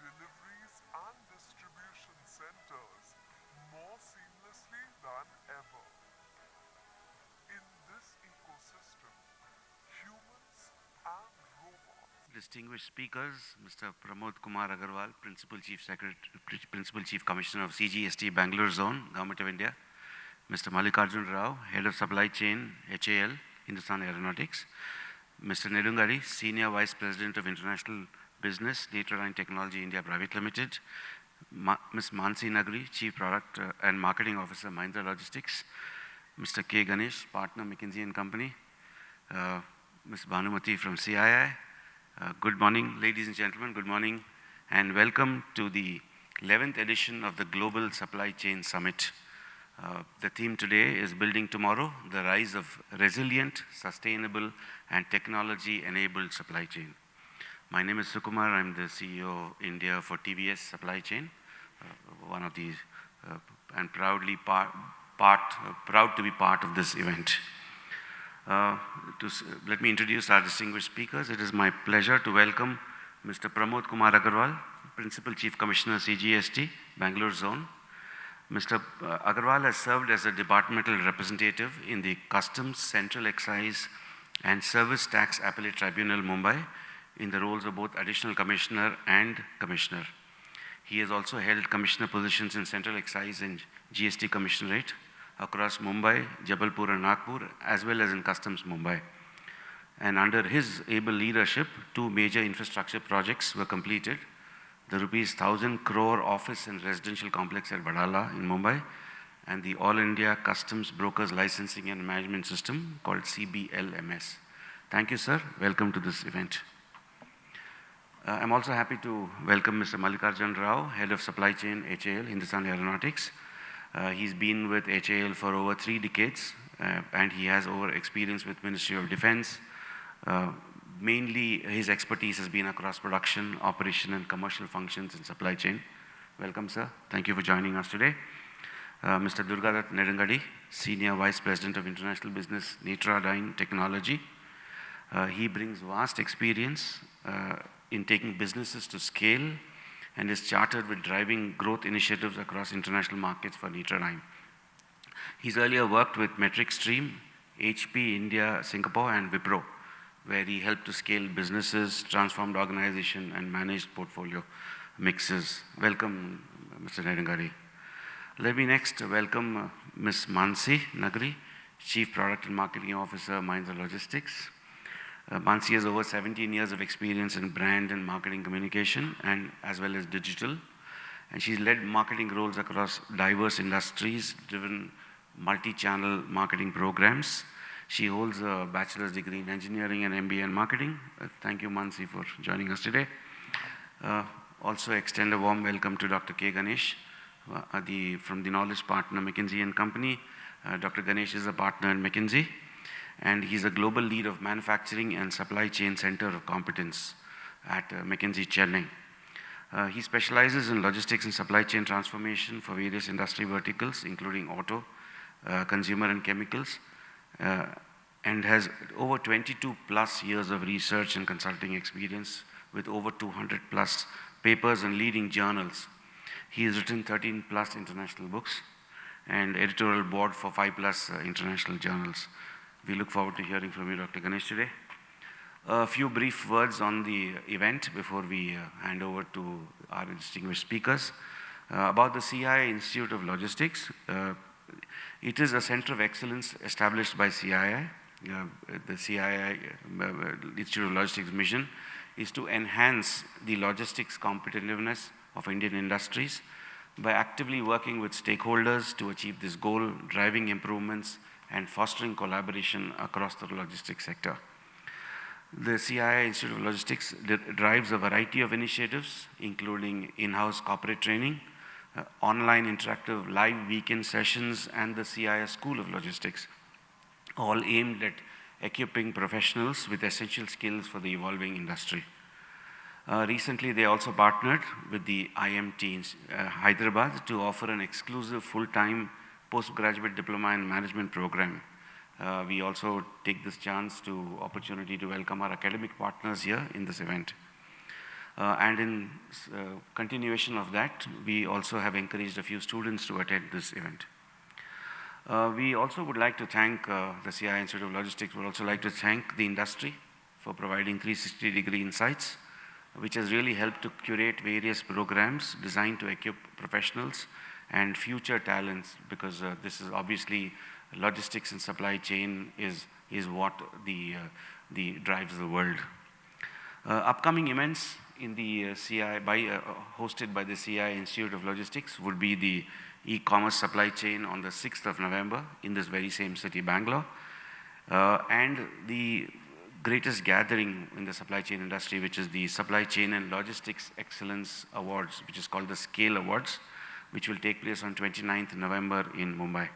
deliveries and distribution centers more seamlessly than ever. In this ecosystem, humans and robots. Distinguished speakers, Mr. Pramod Kumar Agarwal, Principal Chief Commissioner of CGST Bangalore Zone, Government of India. Mr. Mallikarjun Rao, Head of Supply Chain, HAL, Hindustan Aeronautics. Mr. Nedungari, Senior Vice President of International Business, Data and Technology India Private Limited. Ms. Mansi Nagri, Chief Product and Marketing Officer, Mahindra Logistics. Mr. K. Ganesh, Partner, McKinsey and Company. Ms. Bhanumati from CII. Good morning, ladies and gentlemen, good morning, and welcome to the 11th edition of the Global Supply Chain Summit. The theme today is Building Tomorrow, the Rise of Resilient, Sustainable, and Technology-Enabled Supply Chain. My name is Sukumar. I'm the CEO of India for TVS Supply Chain, one of these, and proud to be part of this event. Let me introduce our distinguished speakers. It is my pleasure to welcome Mr. Pramod Kumar Agarwal, Principal Chief Commissioner, CGST, Bangalore Zone. Mr. Agarwal has served as a departmental representative in the Customs, Central Excise and Service Tax Appellate Tribunal, Mumbai, in the roles of both Additional Commissioner and Commissioner. He has also held Commissioner positions in Central Excise and GST Commissionerate across Mumbai, Jabalpur and Nagpur, as well as in Customs, Mumbai. And under his able leadership, two major infrastructure projects were completed. The rupees 1,000 crore office and residential complex at Vadala in Mumbai, and the All India Customs Brokers Licensing and Management System called CBLMS. Thank you, sir. Welcome to this event. I'm also happy to welcome Mr. Mallikarjun Rao, Head of Supply Chain, HAL, Hindustan Aeronautics. He's been with HAL for over 3 decades, and he has over experience with Ministry of Defense. Mainly, his expertise has been across production, operation, and commercial functions in supply chain. Welcome, sir. Thank you for joining us today. Mr. Durgadath Nedungadi, Senior Vice President of International Business, Data Technology. He brings vast experience in taking businesses to scale and is chartered with driving growth initiatives across international markets for Nitrodyne. He's earlier worked with Metric Stream, HP India, Singapore, and Wipro, where he helped to scale businesses, transformed organization, and managed portfolio mixes. Welcome, Mr. Nedungadi. Let me next welcome Ms. Mansi Nagri, Chief Product and Marketing Officer, Mahindra Logistics. Mansi has over 17 years of experience in brand and marketing communication, and as well as digital. And she's led marketing roles across diverse industries, driven multi-channel marketing programs. She holds a bachelor's degree in engineering and MBA in marketing. Thank you, Mansi, for joining us today. Also extend a warm welcome to Dr. K. Ganesh, from the knowledge partner, McKinsey and Company. Dr. Ganesh is a partner in McKinsey, and he's a global lead of manufacturing and supply chain center of competence at McKinsey, Chennai. He specializes in logistics and supply chain transformation for various industry verticals, including auto, consumer and chemicals, and has over 22 plus years of research and consulting experience with over 200 plus papers and leading journals. He has written 13 plus international books and editorial board for 5 plus international journals. We look forward to hearing from you, Dr. Ganesh, today. A few brief words on the event before we hand over to our distinguished speakers. About the CII Institute of Logistics. It is a center of excellence established by CII. The CII Institute of Logistics mission is to enhance the logistics competitiveness of Indian industries by actively working with stakeholders to achieve this goal, driving improvements and fostering collaboration across the logistics sector. The CII Institute of Logistics drives a variety of initiatives, including in-house corporate training, online interactive live weekend sessions, and the CII School of Logistics, all aimed at equipping professionals with essential skills for the evolving industry. Recently, they also partnered with the IMT Hyderabad to offer an exclusive full-time postgraduate diploma in management program. We also take this opportunity to welcome our academic partners here in this event. And in continuation of that, we also have encouraged a few students to attend this event. We also would like to thank the CII Institute of Logistics. We would also like to thank the industry for providing 360-degree insights, which has really helped to curate various programs designed to equip professionals and future talents, because this is obviously logistics and supply chain is what the drives the world. Upcoming events in the CII hosted by the CII Institute of Logistics would be the e-commerce supply chain on the 6th of November in this very same city, Bangalore, and the greatest gathering in the supply chain industry, which is the Supply Chain and Logistics Excellence Awards, which is called the SCALE Awards, which will take place on 29th November in Mumbai.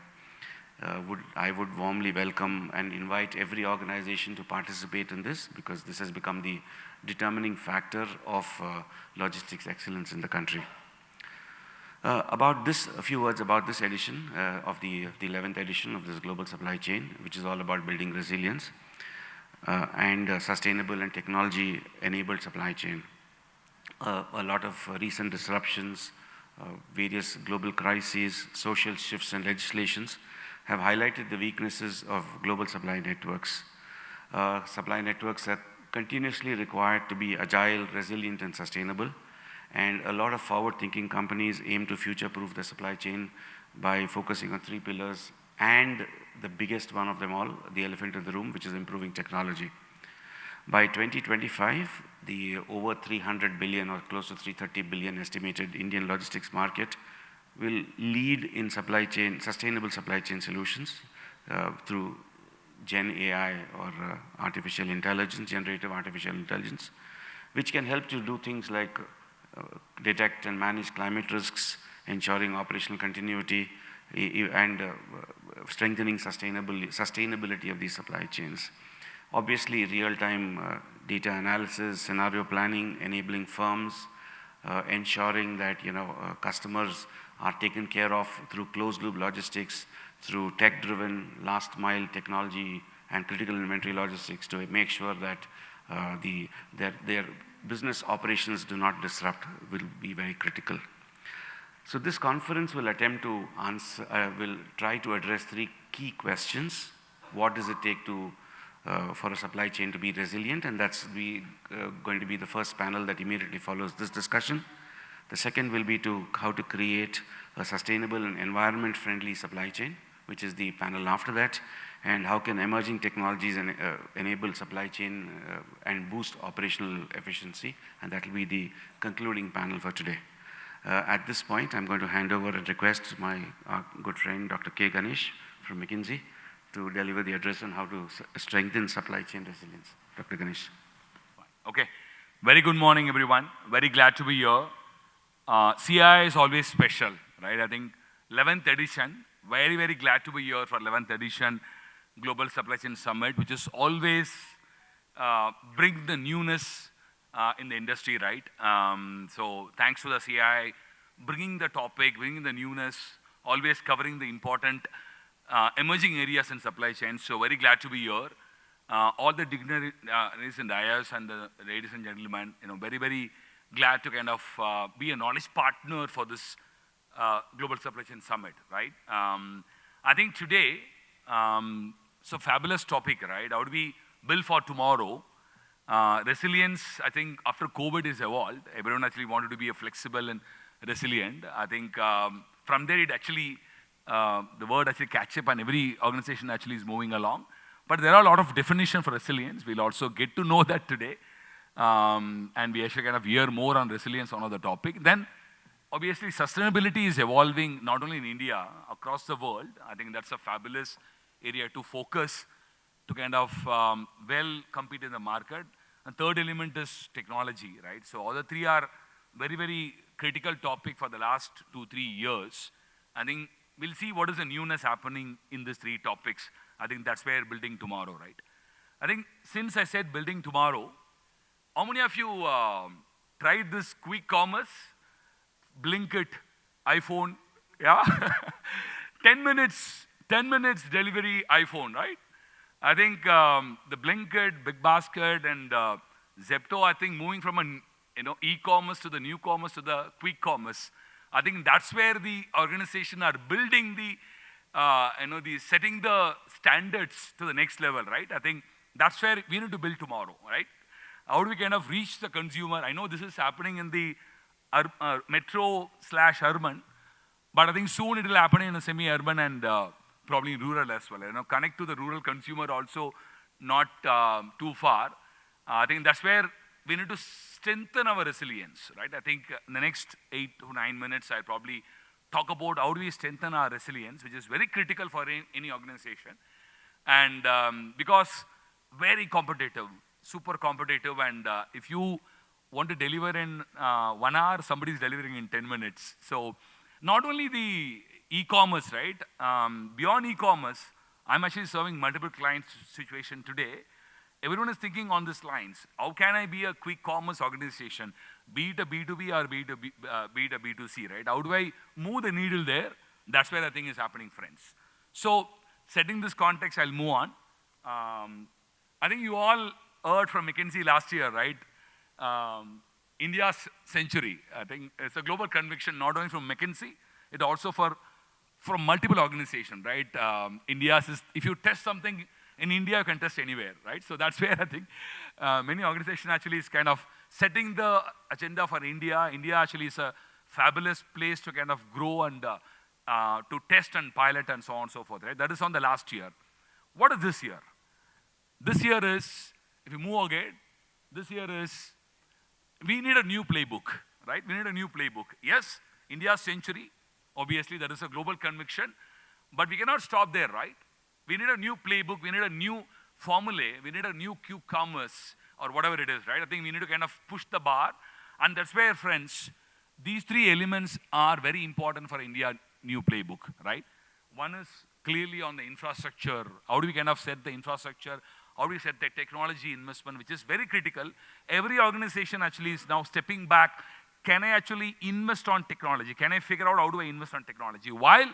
I would warmly welcome and invite every organization to participate in this, because this has become the determining factor of logistics excellence in the country. A few words about this edition of the 11th edition of this global supply chain, which is all about building resilience and sustainable and technology-enabled supply chain. A lot of recent disruptions, various global crises, social shifts and legislations have highlighted the weaknesses of global supply networks. Supply networks are continuously required to be agile, resilient and sustainable. And a lot of forward-thinking companies aim to future-proof the supply chain by focusing on 3 pillars, and the biggest one of them all, the elephant in the room, which is improving technology. By 2025, the over 300 billion or close to 330 billion estimated Indian logistics market will lead in supply chain, sustainable supply chain solutions through GenAI or artificial intelligence, generative artificial intelligence, which can help to do things like detect and manage climate risks, ensuring operational continuity, and strengthening sustainability of these supply chains. Obviously, real-time data analysis, scenario planning, enabling firms, ensuring that customers are taken care of through closed-loop logistics, through tech-driven last-mile technology and critical inventory logistics to make sure that their business operations do not disrupt will be very critical. So this conference will attempt to answer, will try to address 3 key questions. What does it take for a supply chain to be resilient? And that's going to be the first panel that immediately follows this discussion. The second will be how to create a sustainable and environment-friendly supply chain, which is the panel after that, and how can emerging technologies enable supply chain and boost operational efficiency, and that will be the concluding panel for today. At this point, I'm going to hand over and request my good friend, Dr. K. Ganesh from McKinsey, to deliver the address on how to strengthen supply chain resilience. Dr. Ganesh. Okay. Very good morning, everyone. Very glad to be here. CII is always special, right? I think 11th edition, very, very glad to be here for 11th edition Global Supply Chain Summit, which is always bring the newness in the industry, right? So thanks to the CII, bringing the topic, bringing the newness, always covering the important emerging areas in supply chain. So very glad to be here. All the dignitaries and dais and the ladies and gentlemen, very, very glad to kind of be a knowledge partner for this Global Supply Chain Summit, right? I think today, so fabulous topic, right? How do we build for tomorrow? Resilience, I think after COVID is evolved, everyone actually wanted to be a flexible and resilient. I think from there it actually, the word actually catch up and every organization actually is moving along. But there are a lot of definitions for resilience. We'll also get to know that today. And we actually kind of hear more on resilience on other topic. Then obviously sustainability is evolving not only in India, across the world. I think that's a fabulous area to focus to kind of well compete in the market. And third element is technology, right? So all the 3 are very, very critical topic for the last 2-3 years. I think we'll see what is the newness happening in these 3 topics. I think that's where building tomorrow, right? I think since I said building tomorrow, how many of you tried this quick commerce? Blinkit, iPhone, yeah? 10 minutes delivery iPhone, right? I think the Blinkit, Big Basket and Zepto, I think moving from an e-commerce to the new commerce to the quick commerce. I think that's where the organization are building the setting the standards to the next level, right? I think that's where we need to build tomorrow, right? How do we kind of reach the consumer? I know this is happening in the metro/urban, but I think soon it will happen in a semi-urban and probably rural as well. Connect to the rural consumer also not too far. I think that's where we need to strengthen our resilience, right? I think in the next 8 to 9 minutes, I'll probably talk about how do we strengthen our resilience, which is very critical for any organization. And because very competitive, super competitive, and if you want to deliver in 1 hour, somebody is delivering in 10 minutes. So not only the e-commerce, right? Beyond e-commerce, I'm actually serving multiple clients situation today. Everyone is thinking on these lines. How can I be a quick commerce organization, be it a B2B or be it a B2C, right? How do I move the needle there? That's where I think is happening, friends. So setting this context, I'll move on. I think you all heard from McKinsey last year, right? India's century. I think it's a global conviction, not only from McKinsey, it also from multiple organizations, right? If you test something in India, you can test anywhere, right? So that's where I think many organizations actually is kind of setting the agenda for India. India actually is a fabulous place to kind of grow and to test and pilot and so on and so forth, right? That is on the last year. What is this year? This year is, if you move again, this year is, we need a new playbook, right? We need a new playbook. Yes, India's century, obviously that is a global conviction, but we cannot stop there, right? We need a new playbook, we need a new formulae, we need a new Q-commerce or whatever it is, right? I think we need to kind of push the bar, and that's where, friends, these 3 elements are very important for India new playbook, right? One is clearly on the infrastructure. How do we kind of set the infrastructure? How do we set the technology investment, which is very critical. Every organization actually is now stepping back. Can I actually invest on technology? Can I figure out how do I invest on technology? While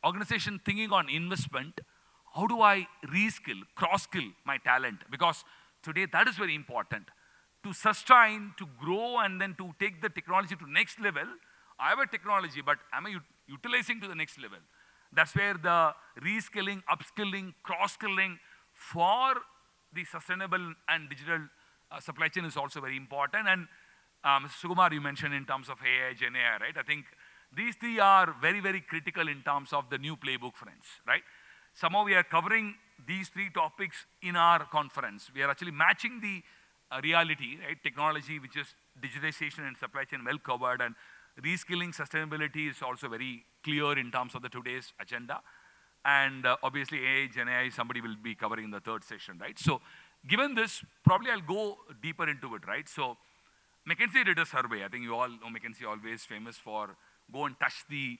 organization thinking on investment, how do I reskill, cross-skill my talent? Because today that is very important. To sustain, to grow, and then to take the technology to next level, I have a technology, but am I utilizing to the next level? That's where the reskilling, upskilling, cross-skilling for the sustainable and digital supply chain is also very important. And Mr. Sukumar, you mentioned in terms of AI, GenAI, right? I think these 3 are very, very critical in terms of the new playbook, friends, right? Somehow we are covering these 3 topics in our conference. We are actually matching the reality, right? Technology, which is digitization and supply chain, well covered, and reskilling sustainability is also very clear in terms of the today's agenda. And obviously AI, GenAI, somebody will be covering in the 3rd session, right? So given this, probably I'll go deeper into it, right? So McKinsey did a survey. I think you all know McKinsey always famous for go and touch the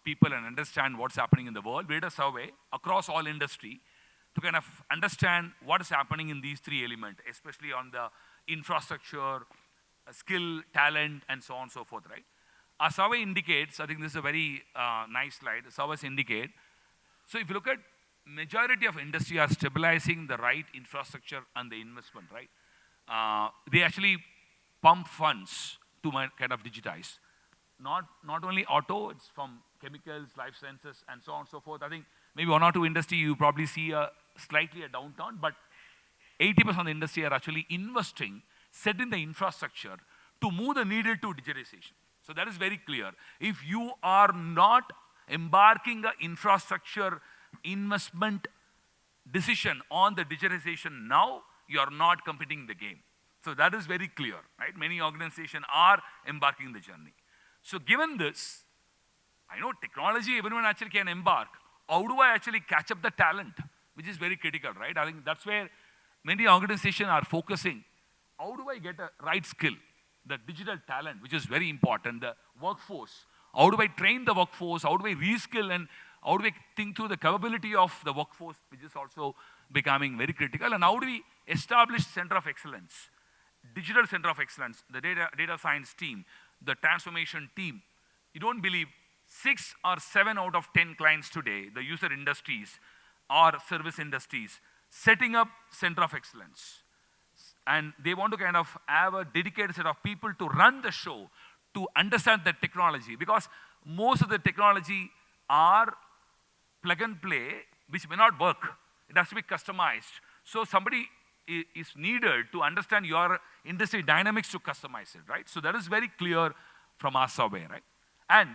people and understand what's happening in the world. We did a survey across all industry to kind of understand what is happening in these 3 elements, especially on the infrastructure, skill, talent, and so on and so forth, right? Our survey indicates, I think this is a very nice slide, the surveys indicate, so if you look at majority of industry are stabilizing the right infrastructure and the investment, right? They actually pump funds to kind of digitize. Not only auto, it's from chemicals, life sciences, and so on and so forth. I think maybe 1 or 2 industry you probably see slightly a downturn, but 80% of the industry are actually investing, setting the infrastructure to move the needle to digitization. So that is very clear. If you are not embarking the infrastructure investment decision on the digitization now, you are not competing the game. So that is very clear, right? Many organizations are embarking the journey. So given this, I know technology, everyone actually can embark. How do I actually catch up the talent? Which is very critical, right? I think that's where many organizations are focusing. How do I get a right skill? The digital talent, which is very important, the workforce. How do I train the workforce? How do I reskill, and how do I think through the capability of the workforce, which is also becoming very critical? And how do we establish center of excellence? Digital center of excellence, the data science team, the transformation team. You don't believe 6 or 7 out of 10 clients today, the user industries or service industries, setting up center of excellence. and they want to kind of have a dedicated set of people to run the show, to understand the technology, because most of the technology are plug and play, which may not work. It has to be customized. So somebody is needed to understand your industry dynamics to customize it, right? So that is very clear from our survey, right? And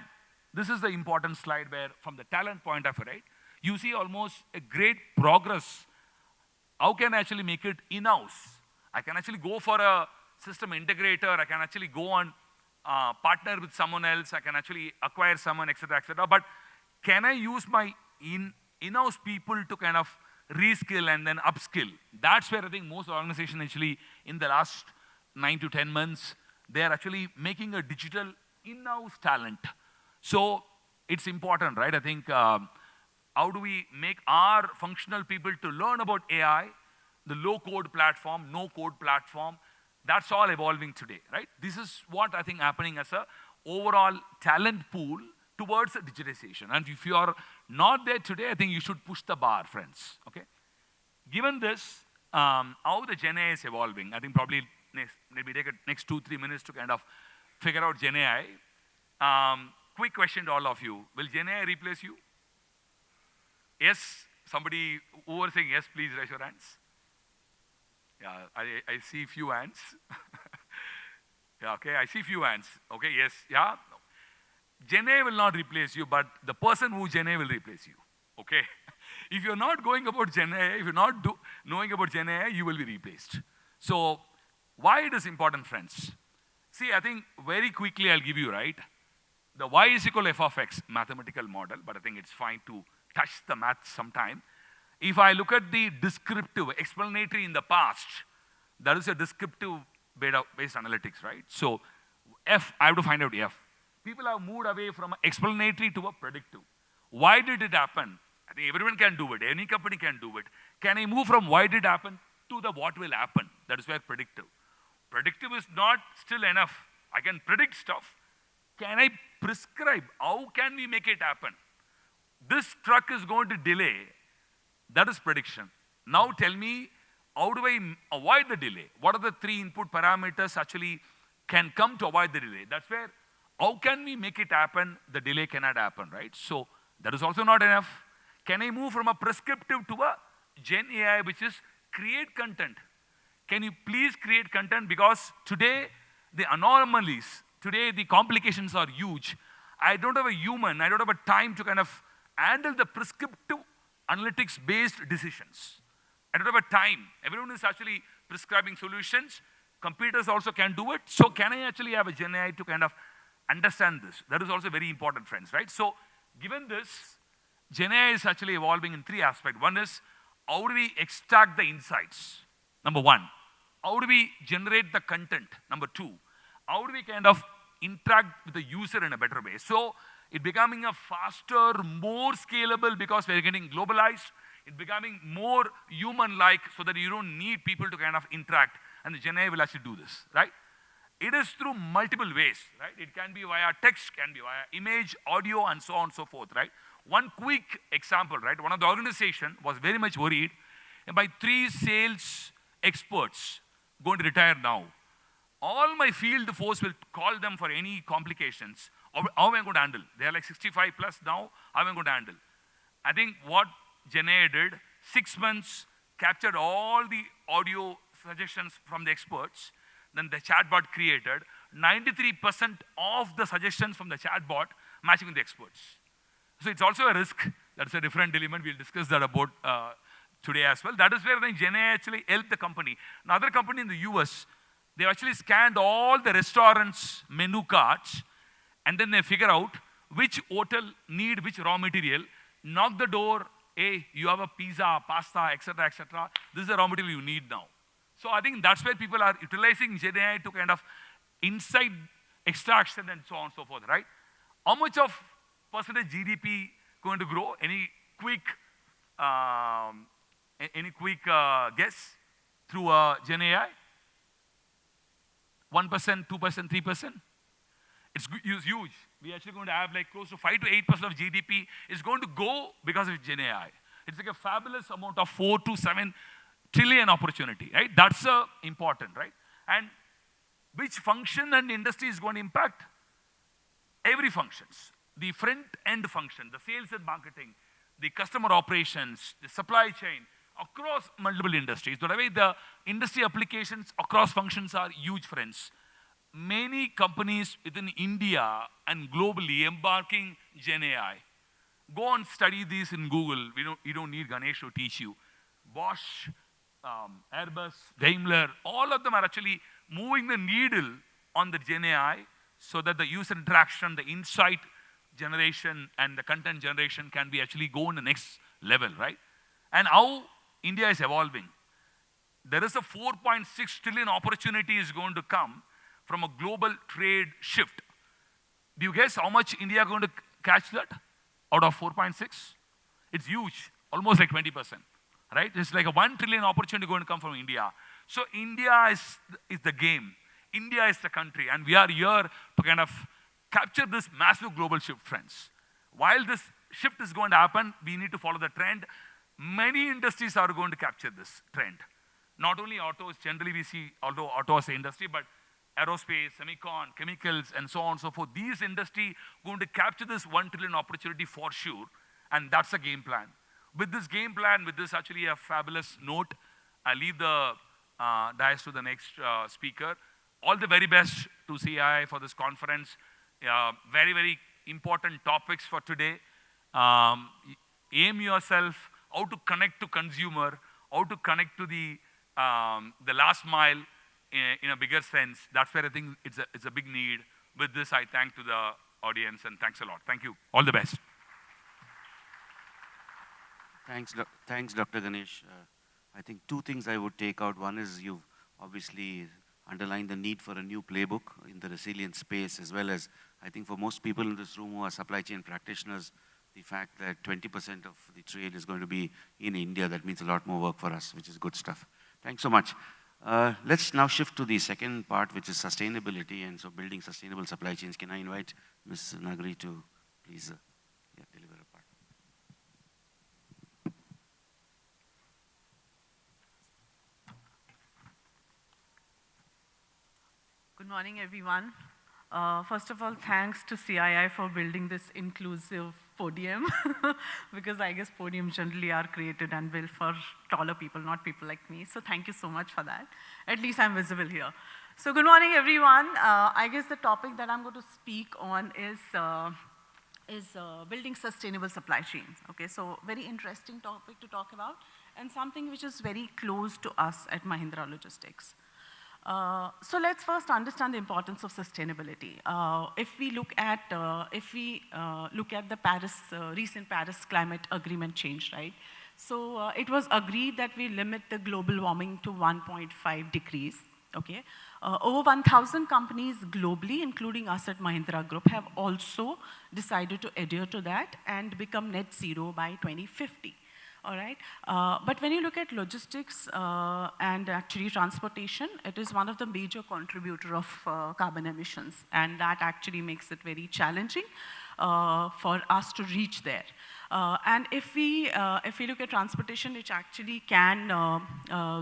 this is the important slide where, from the talent point of view, right, you see almost a great progress. How can I actually make it in-house? I can actually go for a system integrator. I can actually go on partner with someone else. I can actually acquire someone, etc., etc. But can I use my in-house people to kind of reskill and then upskill? That's where I think most organizations actually in the last 9 to 10 months, they are actually making a digital in-house talent. So it's important, right? I think how do we make our functional people to learn about AI, the low-code platform, no-code platform? That's all evolving today, right? This is what I think happening as a overall talent pool towards digitization. And if you are not there today, I think you should push the bar, friends, okay? Given this, how the GenAI is evolving, I think probably maybe take next 2-3 minutes to kind of figure out GenAI. Quick question to all of you. Will GenAI replace you? Yes? Somebody who was saying yes, please raise your hands. Yeah, I see few hands. Yeah, okay, I see few hands. Okay, yes, yeah. No. GenAI will not replace you, but the person who GenAI will replace you. Okay? If you're not going about GenAI, if you're not knowing about GenAI, you will be replaced. So, why it is important, friends? See, I think very quickly I'll give you, right? The y is equal to f of x mathematical model, but I think it's fine to touch the math sometime. If I look at the descriptive, explanatory in the past, there is a descriptive based analytics, right? So, F, I have to find out F. People have moved away from explanatory to a predictive. Why did it happen? I think everyone can do it. Any company can do it. Can I move from why did it happen to the what will happen? That is where predictive. Predictive is not still enough. I can predict stuff. Can I prescribe? How can we make it happen? This truck is going to delay. That is prediction. Now tell me, how do I avoid the delay? What are the 3 input parameters actually can come to avoid the delay? That's where, how can we make it happen? The delay cannot happen, right? So that is also not enough. Can I move from a prescriptive to a Gen AI, which is create content? Can you please create content? Because today, the anomalies, today the complications are huge. I don't have a human, I don't have a time to kind of handle the prescriptive analytics-based decisions. I don't have a time. Everyone is actually prescribing solutions. Computers also can do it. So can I actually have a Gen AI to kind of understand this? That is also very important, friends, right? So given this, Gen AI is actually evolving in 3 aspects. One is, how do we extract the insights? Number 1. How do we generate the content? Number 2. How do we kind of interact with the user in a better way? So it's becoming a faster, more scalable because we're getting globalized. It's becoming more human-like so that you don't need people to kind of interact. And the Gen AI will actually do this, right? It is through multiple ways, right? It can be via text, can be via image, audio, and so on and so forth, right? One quick example, right? One of the organization was very much worried by 3 sales experts going to retire now. All my field force will call them for any complications. How am I going to handle? They are like 65 plus now. How am I going to handle? I think what GenAI did, 6 months, captured all the audio suggestions from the experts. Then the chatbot created 93% of the suggestions from the chatbot matching with the experts. So it's also a risk. That's a different element. We'll discuss that about today as well. That is where the GenAI actually helped the company. Another company in the US, they actually scanned all the restaurants' menu cards, and then they figure out which hotel need which raw material, knock the door, hey, you have a pizza, pasta, etc., etc. This is the raw material you need now. So I think that's where people are utilizing GenAI to kind of insight extraction and so on and so forth, right? How much of percentage GDP going to grow? Any quick guess through GenAI? 1%, 2%, 3%? It's huge. We're actually going to have like close to 5 to 8% of GDP is going to go because of GenAI. It's like a fabulous amount of 4 to 7 trillion opportunity, right? That's important, right? And which function and industry is going to impact? Every functions. The front-end function, the sales and marketing, the customer operations, the supply chain, across multiple industries. By the way, the industry applications across functions are huge, friends. Many companies within India and globally embarking GenAI. Go and study these in Google. You don't need Ganesh to teach you. Bosch, Airbus, Daimler, all of them are actually moving the needle on the GenAI so that the user interaction, the insight generation, and the content generation can be actually go in the next level, right? And how India is evolving. There is a 4.6 trillion opportunity is going to come from a global trade shift. Do you guess how much India is going to catch that out of 4.6? It's huge, almost like 20%, right? It's like a 1 trillion opportunity going to come from India. So India is the game. India is the country, and we are here to kind of capture this massive global shift, friends. While this shift is going to happen, we need to follow the trend. Many industries are going to capture this trend. Not only autos, generally we see, although auto is an industry, but aerospace, semicon, chemicals, and so on and so forth. These industries going to capture this 1 trillion opportunity for sure, and that's a game plan. With this game plan, with this actually a fabulous note, I leave the dais to the next speaker. All the very best to CII for this conference. Very, very important topics for today. Aim yourself, how to connect to consumer, how to connect to the last mile in a bigger sense. That's where I think it's a big need. With this, I thank to the audience, and thanks a lot. Thank you. All the best. Thanks, Dr. Ganesh. I think two things I would take out. One is you've obviously underlined the need for a new playbook in the resilient space, as well as, I think for most people in this room who are supply chain practitioners, the fact that 20% of the trade is going to be in India, that means a lot more work for us, which is good stuff. Thanks so much. Let's now shift to the second part, which is sustainability, and so building sustainable supply chains. Can I invite Ms. Nagari to please deliver a part? Good morning, everyone. First of all, thanks to CII for building this inclusive podium, because I guess podiums generally are created and built for taller people, not people like me. So thank you so much for that. At least I'm visible here. So good morning, everyone. I guess the topic that I'm going to speak on is building sustainable supply chains. Okay, so very interesting topic to talk about, and something which is very close to us at Mahindra Logistics. So let's first understand the importance of sustainability. If we look at the recent Paris Climate Agreement change, right? So it was agreed that we limit the global warming to 1.5 degrees. Okay, over 1,000 companies globally, including us at Mahindra Group, have also decided to adhere to that and become net zero by 2050. All right, but when you look at logistics and actually transportation, it is one of the major contributor of carbon emissions, and that actually makes it very challenging for us to reach there. And if we look at transportation, which actually can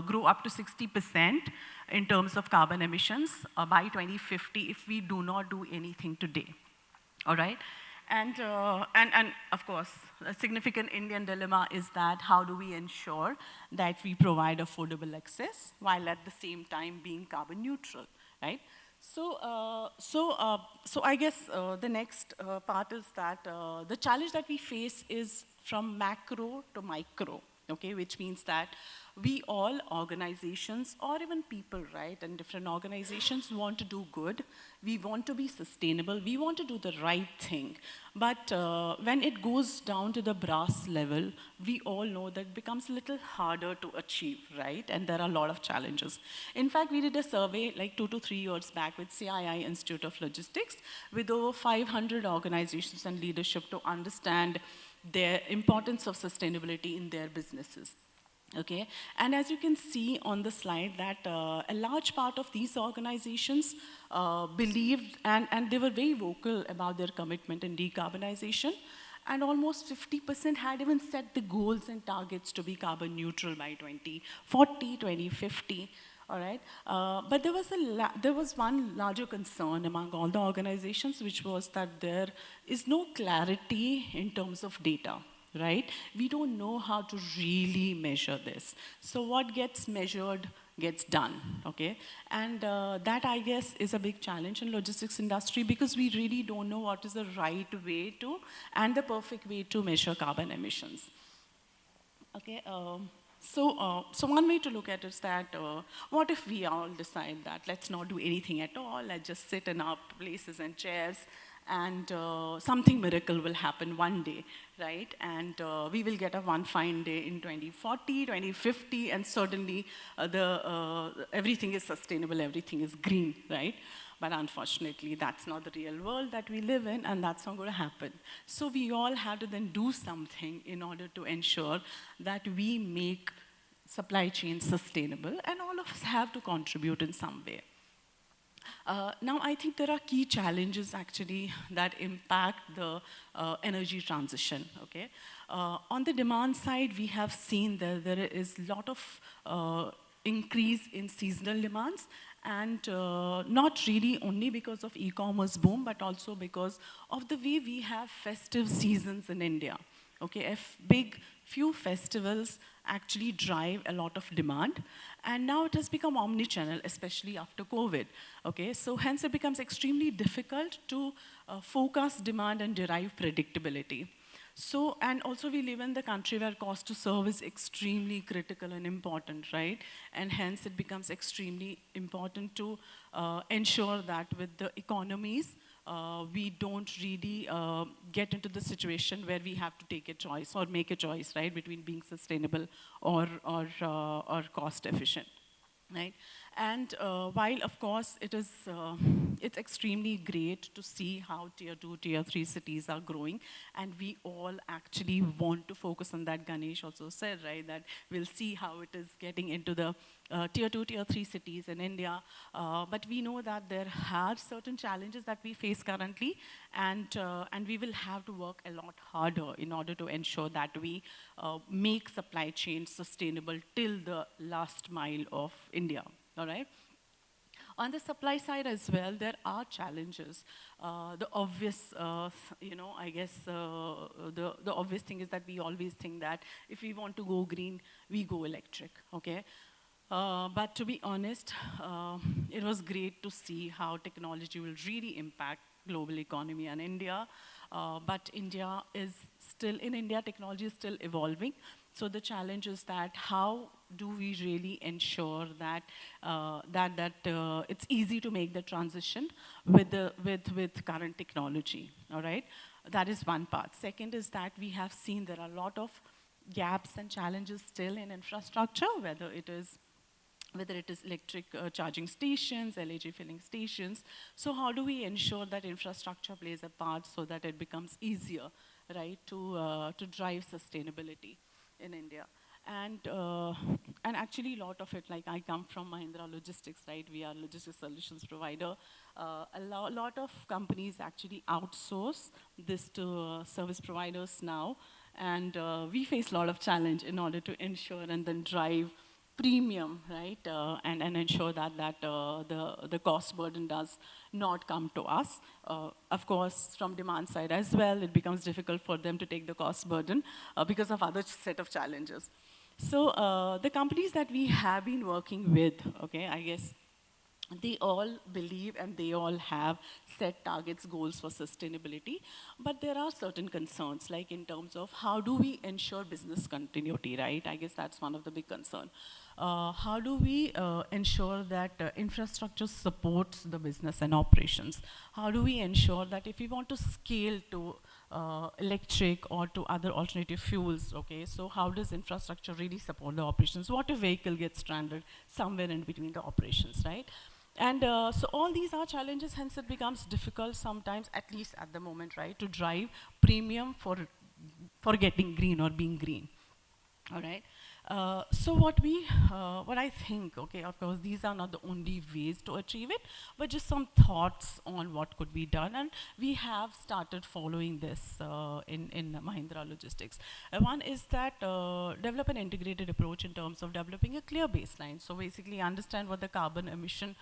grow up to 60% in terms of carbon emissions by 2050 if we do not do anything today. All right. And of course, a significant Indian dilemma is that how do we ensure that we provide affordable access while at the same time being carbon neutral, right? So I guess the next part is that the challenge that we face is from macro to micro, okay, which means that we all, organizations or even people, right, and different organizations want to do good, we want to be sustainable, we want to do the right thing. But when it goes down to the brass level, we all know that it becomes a little harder to achieve, right? And there are a lot of challenges. In fact, we did a survey like 2 to 3 years back with CII Institute of Logistics with over 500 organizations and leadership to understand the importance of sustainability in their businesses. Okay, and as you can see on the slide that a large part of these organizations believed and they were very vocal about their commitment in decarbonization. and almost 50% had even set the goals and targets to be carbon neutral by 2040, 2050. All right, but there was one larger concern among all the organizations, which was that there is no clarity in terms of data, right? We don't know how to really measure this. So what gets measured gets done, okay? And that, I guess, is a big challenge in logistics industry because we really don't know what is the right way to, and the perfect way to measure carbon emissions. Okay, so one way to look at it is that, what if we all decide that let's not do anything at all, let's just sit in our places and chairs, and something miracle will happen one day, right? And we will get a one fine day in 2040, 2050, and suddenly everything is sustainable, everything is green, right? But unfortunately, that's not the real world that we live in, and that's not going to happen. So we all have to then do something in order to ensure that we make supply chains sustainable, and all of us have to contribute in some way. Now, I think there are key challenges actually that impact the energy transition, okay? On the demand side, we have seen that there is a lot of increase in seasonal demands, and not really only because of e-commerce boom, but also because of the way we have festive seasons in India. Okay, few festivals actually drive a lot of demand, and now it has become omni-channel, especially after COVID. Okay, so hence it becomes extremely difficult to forecast demand and derive predictability. So, and also we live in the country where cost to serve is extremely critical and important, right? And hence it becomes extremely important to ensure that with the economies, we don't really get into the situation where we have to take a choice or make a choice, right, between being sustainable or cost efficient. Right? And while, of course, it's extremely great to see how tier 2, tier 3 cities are growing, and we all actually want to focus on that. Ganesh also said, right, that we'll see how it is getting into the tier 2, tier 3 cities in India. But we know that there are certain challenges that we face currently, and we will have to work a lot harder in order to ensure that we make supply chains sustainable till the last mile of India, all right? On the supply side as well, there are challenges. The obvious, I guess, the obvious thing is that we always think that if we want to go green, we go electric, okay? But to be honest, it was great to see how technology will really impact global economy and India. But in India, technology is still evolving. So the challenge is that how do we really ensure that it's easy to make the transition with current technology, all right? That is one part. Second is that we have seen there are a lot of gaps and challenges still in infrastructure, whether it is electric charging stations, LNG filling stations. So how do we ensure that infrastructure plays a part so that it becomes easier, right, to drive sustainability in India? And actually a lot of it, like I come from Mahindra Logistics, right? We are logistics solutions provider. A lot of companies actually outsource this to service providers now. And we face a lot of challenge in order to ensure and then drive premium, right? And ensure that the cost burden does not come to us. Of course, from demand side as well, it becomes difficult for them to take the cost burden because of other set of challenges. So the companies that we have been working with, okay, I guess they all believe and they all have set targets, goals for sustainability, but there are certain concerns, like in terms of how do we ensure business continuity, right? I guess that's one of the big concerns. How do we ensure that infrastructure supports the business and operations? How do we ensure that if we want to scale to electric or to other alternative fuels, okay, so how does infrastructure really support the operations? What if vehicle gets stranded somewhere in between the operations, right? And so all these are challenges, hence it becomes difficult sometimes, at least at the moment, right, to drive premium for getting green or being green, all right? So what I think, okay, of course, these are not the only ways to achieve it, but just some thoughts on what could be done, and we have started following this in Mahindra Logistics. One is that develop an integrated approach in terms of developing a clear baseline. So basically, understand what the carbon emission,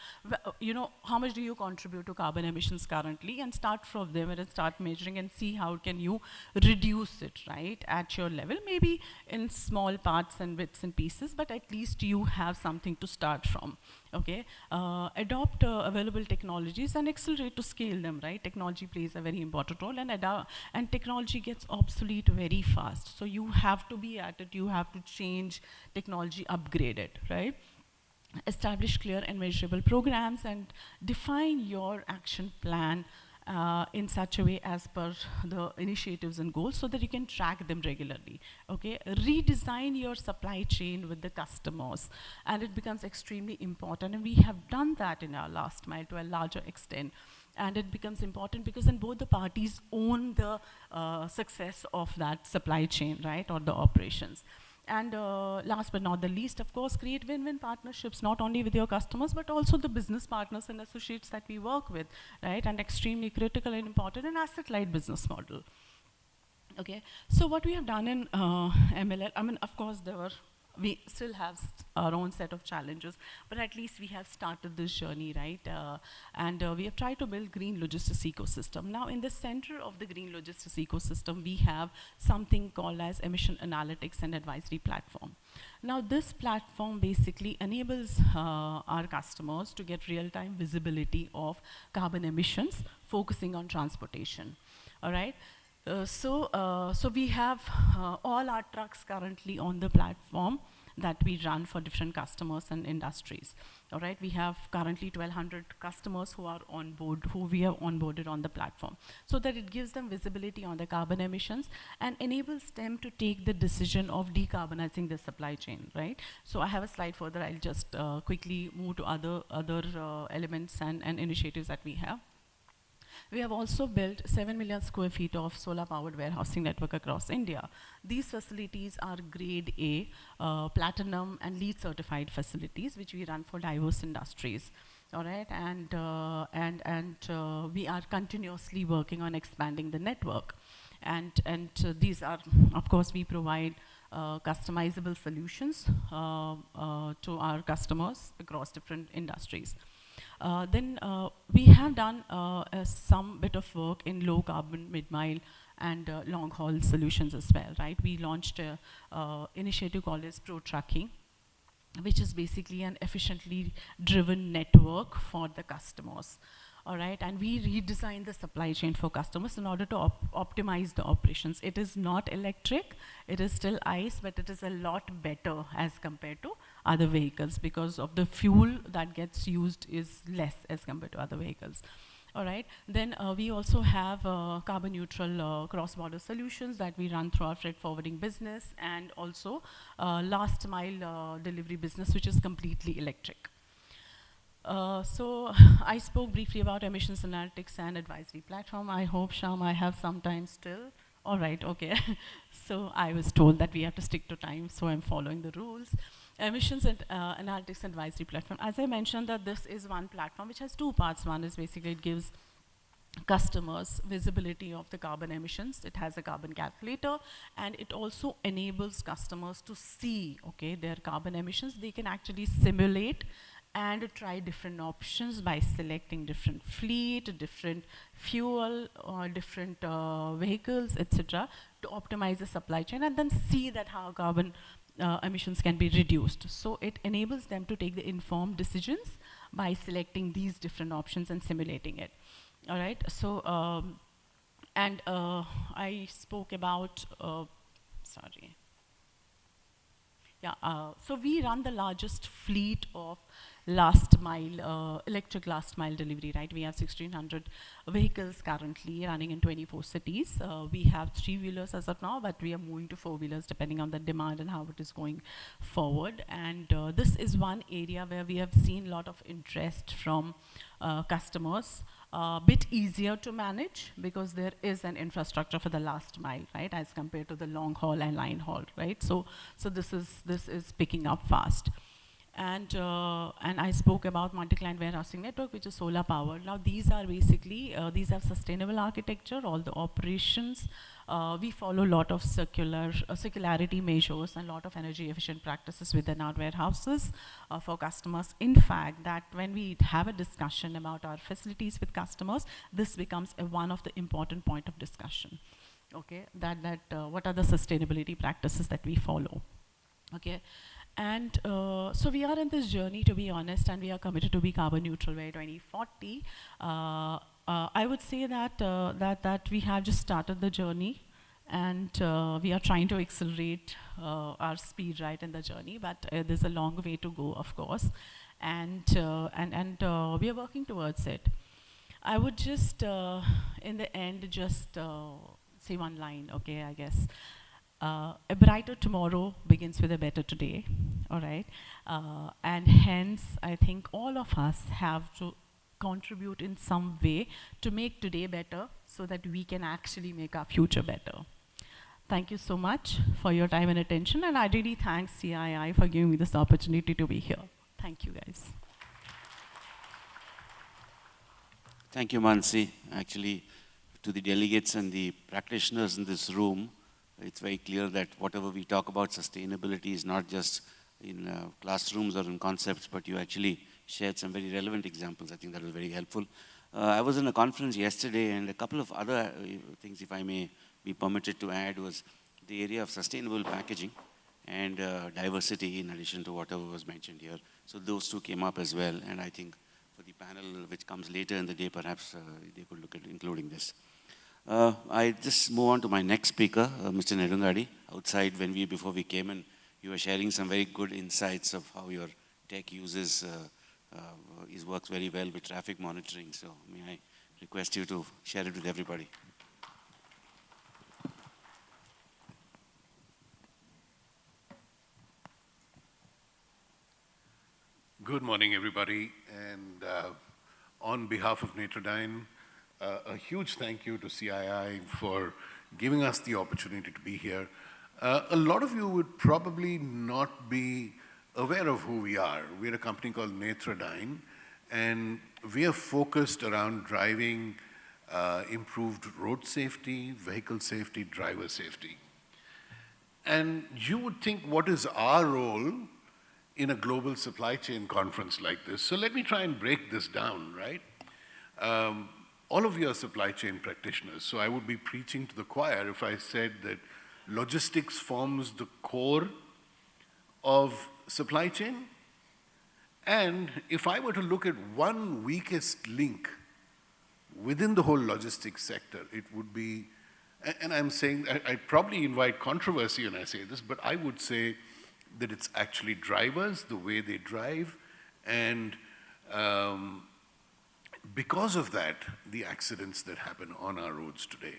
how much do you contribute to carbon emissions currently, and start from there and start measuring and see how can you reduce it, right, at your level, maybe in small parts and bits and pieces, but at least you have something to start from, okay? Adopt available technologies and accelerate to scale them, right? Technology plays a very important role, and technology gets obsolete very fast. So you have to be at it, you have to change technology, upgrade it, right? Establish clear and measurable programs and define your action plan in such a way as per the initiatives and goals so that you can track them regularly, okay? Redesign your supply chain with the customers, and it becomes extremely important, and we have done that in our last mile to a larger extent. And it becomes important because then both the parties own the success of that supply chain, right, or the operations. And last but not the least, of course, create win-win partnerships, not only with your customers, but also the business partners and associates that we work with, right? And extremely critical and important, an asset-light business model. Okay, so what we have done in MLL, I mean, of course, we still have our own set of challenges, but at least we have started this journey, right? And we have tried to build green logistics ecosystem. Now, in the center of the green logistics ecosystem, we have something called as emission analytics and advisory platform. Now, this platform basically enables our customers to get real-time visibility of carbon emissions, focusing on transportation, all right? So we have all our trucks currently on the platform that we run for different customers and industries. All right, we have currently 1,200 customers who are on board, who we have onboarded on the platform, so that it gives them visibility on the carbon emissions and enables them to take the decision of decarbonizing the supply chain, right? So I have a slide further. I'll just quickly move to other elements and initiatives that we have. We have also built 7 million square feet of solar-powered warehousing network across India. These facilities are grade A, platinum and LEED certified facilities, which we run for diverse industries. All right, and we are continuously working on expanding the network. And these are, of course, we provide customizable solutions to our customers across different industries. Then we have done some bit of work in low carbon, mid-mile, and long-haul solutions as well, right? We launched an initiative called as Pro Trucking, which is basically an efficiently driven network for the customers. All right, and we redesigned the supply chain for customers in order to optimize the operations. It is not electric, it is still ICE, but it is a lot better as compared to other vehicles because of the fuel that gets used is less as compared to other vehicles. All right, then we also have carbon neutral cross-border solutions that we run through our freight forwarding business, and also last mile delivery business, which is completely electric. So I spoke briefly about emissions analytics and advisory platform. I hope, Sham, I have some time still. All right, okay. So I was told that we have to stick to time, so I'm following the rules. Emissions and analytics and advisory platform. As I mentioned, that this is one platform which has two parts. One is basically it gives customers visibility of the carbon emissions. It has a carbon calculator, and it also enables customers to see, okay, their carbon emissions. They can actually simulate and try different options by selecting different fleet, different fuel, or different vehicles, etc., to optimize the supply chain and then see that how carbon emissions can be reduced. So it enables them to take the informed decisions by selecting these different options and simulating it. All right, so, I spoke about, sorry. Yeah, so we run the largest fleet of last mile, electric last mile delivery, right? We have 1,600 vehicles currently running in 24 cities. We have 3-wheelers as of now, but we are moving to 4-wheelers depending on the demand and how it is going forward. And this is one area where we have seen a lot of interest from customers a bit easier to manage because there is an infrastructure for the last mile, right, as compared to the long haul and line haul, right? So this is picking up fast. And I spoke about multi-client warehousing network, which is solar powered. Now these are basically, these are sustainable architecture, all the operations. We follow a lot of circularity measures and a lot of energy efficient practices within our warehouses for customers. In fact, that when we have a discussion about our facilities with customers, this becomes one of the important point of discussion. Okay, what are the sustainability practices that we follow? Okay. And so we are in this journey, to be honest, and we are committed to be carbon neutral by 2040. I would say that, that we have just started the journey, and we are trying to accelerate our speed right in the journey, but there's a long way to go, of course, and we are working towards it. I would just, in the end, just say one line, okay, I guess. A brighter tomorrow begins with a better today, all right? And hence, I think all of us have to contribute in some way to make today better so that we can actually make our future better. Thank you so much for your time and attention, and I really thank CII for giving me this opportunity to be here. Thank you, guys. Thank you, Mansi. Actually, to the delegates and the practitioners in this room, it's very clear that whatever we talk about sustainability is not just in classrooms or in concepts, but you actually shared some very relevant examples. I think that was very helpful. I was in a conference yesterday, and a couple of other things, if I may be permitted to add, was the area of sustainable packaging and diversity, in addition to whatever was mentioned here. So those two came up as well, and I think for the panel which comes later in the day, perhaps they could look at including this. I just move on to my next speaker, Mr. Nedungadi. Outside, before we came in, you were sharing some very good insights of how your tech works very well with traffic monitoring. So may I request you to share it with everybody. Good morning, everybody. And on behalf of Netrodyne, a huge thank you to CII for giving us the opportunity to be here. A lot of you would probably not be aware of who we are. We're a company called Netrodyne, and we are focused around driving improved road safety, vehicle safety, driver safety. And you would think, what is our role in a global supply chain conference like this? So let me try and break this down, right? All of you are supply chain practitioners, so I would be preaching to the choir if I said that logistics forms the core of supply chain. And if I were to look at one weakest link within the whole logistics sector, it would be, and I'm saying, I probably invite controversy when I say this, but I would say that it's actually drivers, the way they drive, and because of that, the accidents that happen on our roads today,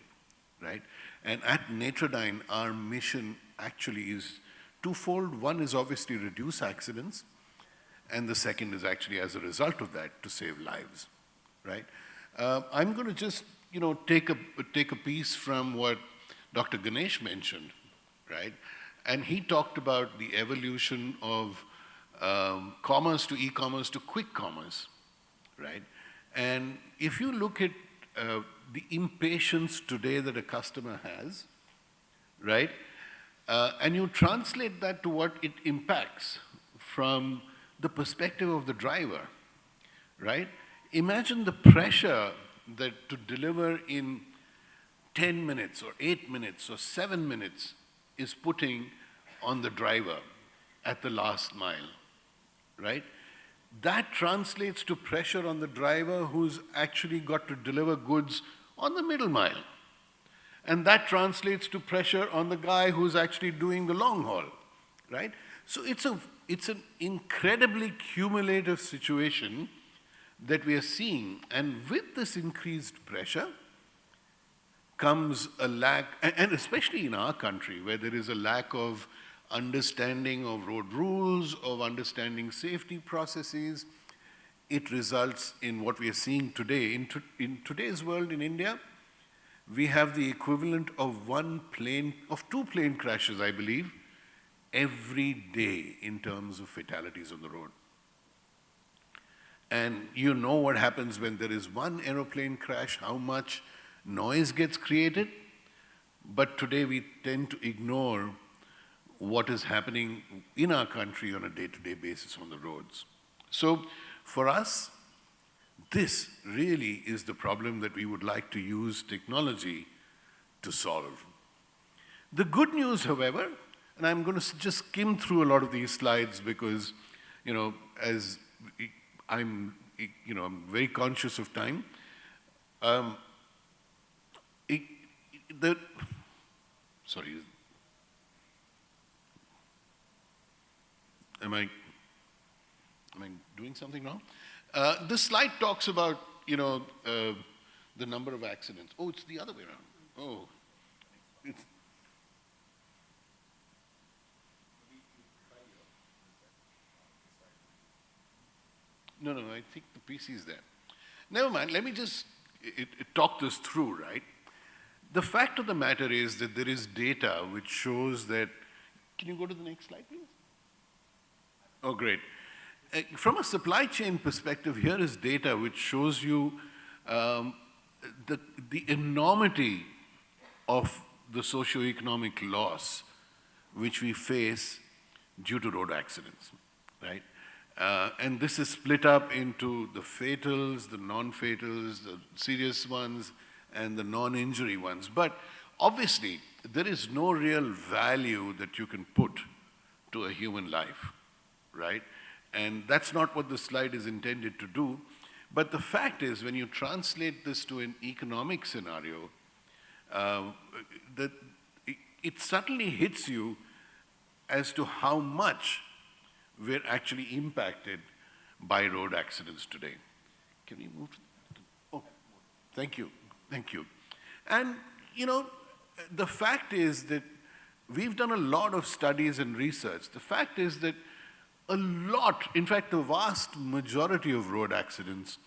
right? And at Netrodyne, our mission actually is twofold. One is obviously reduce accidents, and the second is actually, as a result of that, to save lives, right? I'm going to just, take a piece from what Dr. Ganesh mentioned, right? And he talked about the evolution of commerce to e-commerce to quick commerce, right? And if you look at the impatience today that a customer has, right? And you translate that to what it impacts from the perspective of the driver, right? Imagine the pressure that to deliver in 10 minutes or 8 minutes or 7 minutes is putting on the driver at the last mile, right? That translates to pressure on the driver who's actually got to deliver goods on the middle mile. And that translates to pressure on the guy who's actually doing the long haul, right? So it's an incredibly cumulative situation that we are seeing. And with this increased pressure comes a lack, and especially in our country, where there is a lack of understanding of road rules, of understanding safety processes, it results in what we are seeing today. In today's world in India, we have the equivalent of two plane crashes, I believe, every day in terms of fatalities on the road. And you know what happens when there is one aeroplane crash, how much noise gets created. But today we tend to ignore what is happening in our country on a day-to-day basis on the roads. So for us, this really is the problem that we would like to use technology to solve. The good news, however, and I'm going to just skim through a lot of these slides because, as I'm very conscious of time. Sorry. Am I doing something wrong? This slide talks about, the number of accidents. Oh, it's the other way around. Oh, it's. No, I think the PC is there. Never mind, let me just talk this through, right? The fact of the matter is that there is data which shows that, can you go to the next slide, please? Oh, great. From a supply chain perspective, here is data which shows you the enormity of the socioeconomic loss which we face due to road accidents, right? And this is split up into the fatals, the non-fatals, the serious ones, and the non-injury ones. But obviously, there is no real value that you can put to a human life, right? And that's not what the slide is intended to do. But the fact is, when you translate this to an economic scenario, it subtly hits you as to how much we're actually impacted by road accidents today. Can we move? Oh, thank you. And, the fact is that we've done a lot of studies and research. The fact is that in fact, the vast majority of road accidents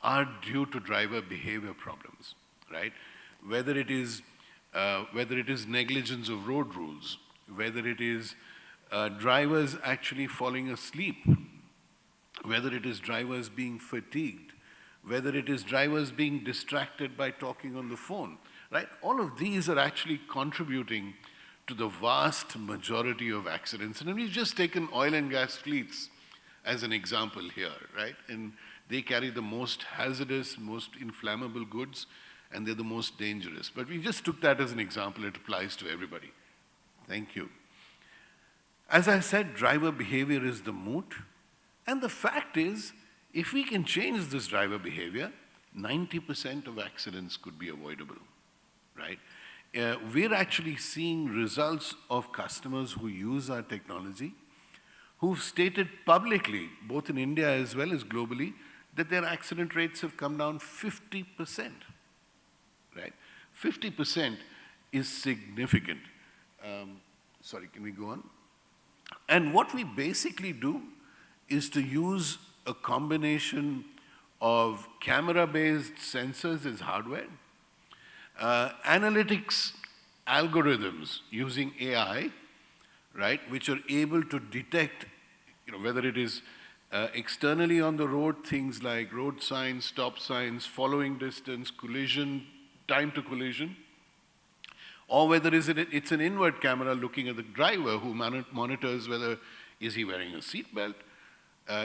are due to driver behavior problems, right? Whether it is negligence of road rules, whether it is drivers actually falling asleep, whether it is drivers being fatigued, whether it is drivers being distracted by talking on the phone, right? All of these are actually contributing to the vast majority of accidents. And we've just taken oil and gas fleets as an example here, right? And they carry the most hazardous, most inflammable goods, and they're the most dangerous. But we just took that as an example. It applies to everybody. Thank you. As I said, driver behavior is the moot. And the fact is, if we can change this driver behavior, 90% of accidents could be avoidable, right? We're actually seeing results of customers who use our technology, who've stated publicly, both in India as well as globally, that their accident rates have come down 50%, right? 50% is significant. Sorry, can we go on? And what we basically do is to use a combination of camera-based sensors as hardware, analytics algorithms using AI, right, which are able to detect, whether it is externally on the road, things like road signs, stop signs, following distance, collision, time to collision, or whether it's an inward camera looking at the driver who monitors whether is he wearing a seatbelt,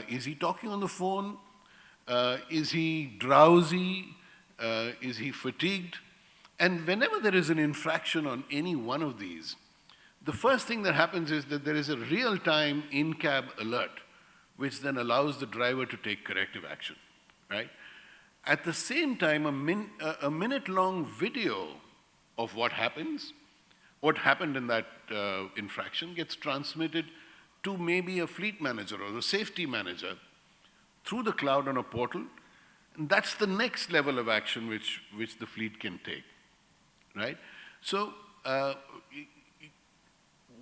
is he talking on the phone, is he drowsy, is he fatigued? And whenever there is an infraction on any one of these, the first thing that happens is that there is a real-time in-cab alert, which then allows the driver to take corrective action, right? At the same time, a minute-long video of what happened in that infraction gets transmitted to maybe a fleet manager or a safety manager through the cloud on a portal. And that's the next level of action which the fleet can take, right? So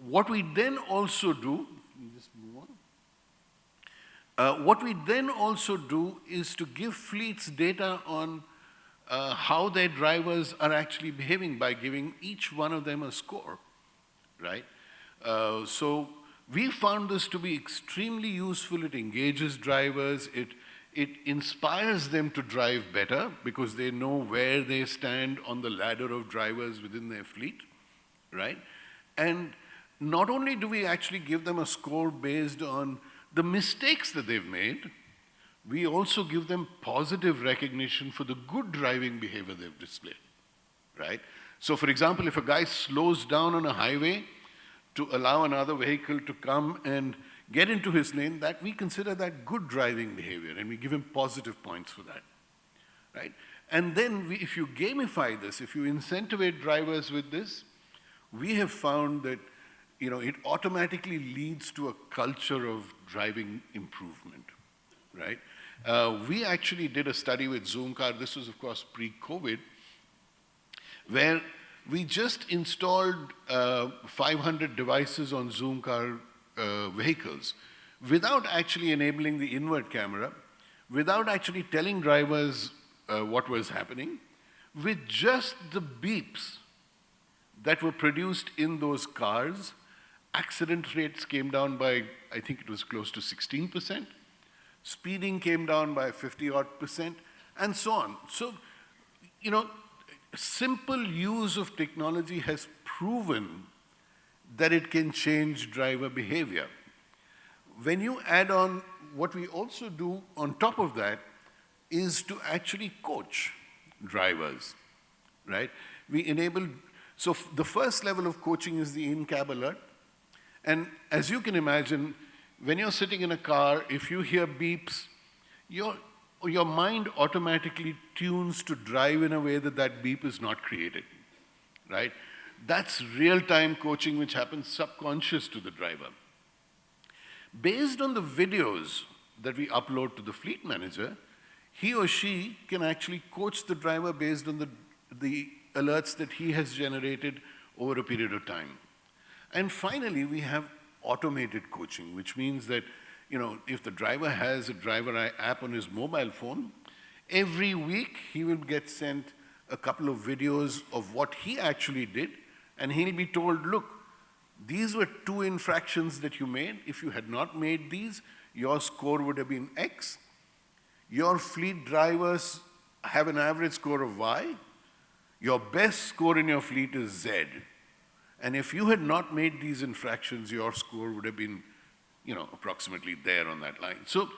what we then also do, just move What we then also do is to give fleets data on how their drivers are actually behaving by giving each one of them a score, right? So we found this to be extremely useful. It engages drivers. It inspires them to drive better because they know where they stand on the ladder of drivers within their fleet, right? And not only do we actually give them a score based on the mistakes that they've made, we also give them positive recognition for the good driving behavior they've displayed, right? So for example, if a guy slows down on a highway to allow another vehicle to come and get into his lane, that we consider that good driving behavior, and we give him positive points for that, right? And then if you gamify this, if you incentivize drivers with this, we have found that it automatically leads to a culture of driving improvement, right? We actually did a study with Zoomcar. This was, of course, pre-COVID, where we just installed 500 devices on Zoomcar vehicles without actually enabling the inward camera, without actually telling drivers what was happening, with just the beeps that were produced in those cars. Accident rates came down by, I think it was close to 16%. Speeding came down by 50-odd%, and so on. So, simple use of technology has proven that it can change driver behavior. When you add on, what we also do on top of that is to actually coach drivers, right? We enable, so the first level of coaching is the in-cab alert. And as you can imagine, when you're sitting in a car, if you hear beeps, your mind automatically tunes to drive in a way that that beep is not created, right? That's real-time coaching which happens subconscious to the driver. Based on the videos that we upload to the fleet manager, he or she can actually coach the driver based on the alerts that he has generated over a period of time. And finally, we have automated coaching, which means that, if the driver has a driver app on his mobile phone, every week he will get sent a couple of videos of what he actually did, and he'll be told, look, these were 2 infractions that you made. If you had not made these, your score would have been X. Your fleet drivers have an average score of Y. Your best score in your fleet is Z. And if you had not made these infractions, your score would have been, approximately there on that line. So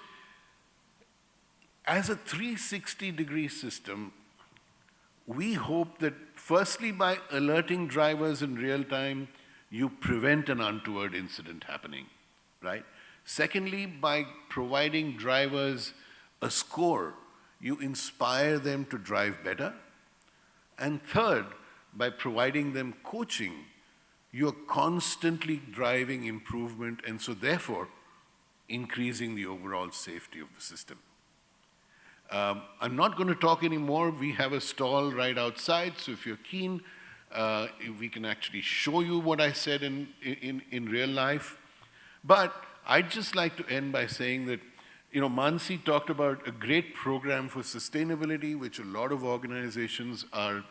as a 360-degree system, we hope that firstly, by alerting drivers in real time, you prevent an untoward incident happening, right? Secondly, by providing drivers a score, you inspire them to drive better. And third, by providing them coaching, you're constantly driving improvement, and so therefore increasing the overall safety of the system. I'm not going to talk anymore. We have a stall right outside, so if you're keen, we can actually show you what I said in real life. But I'd just like to end by saying that, Mansi talked about a great program for sustainability, which a lot of organizations are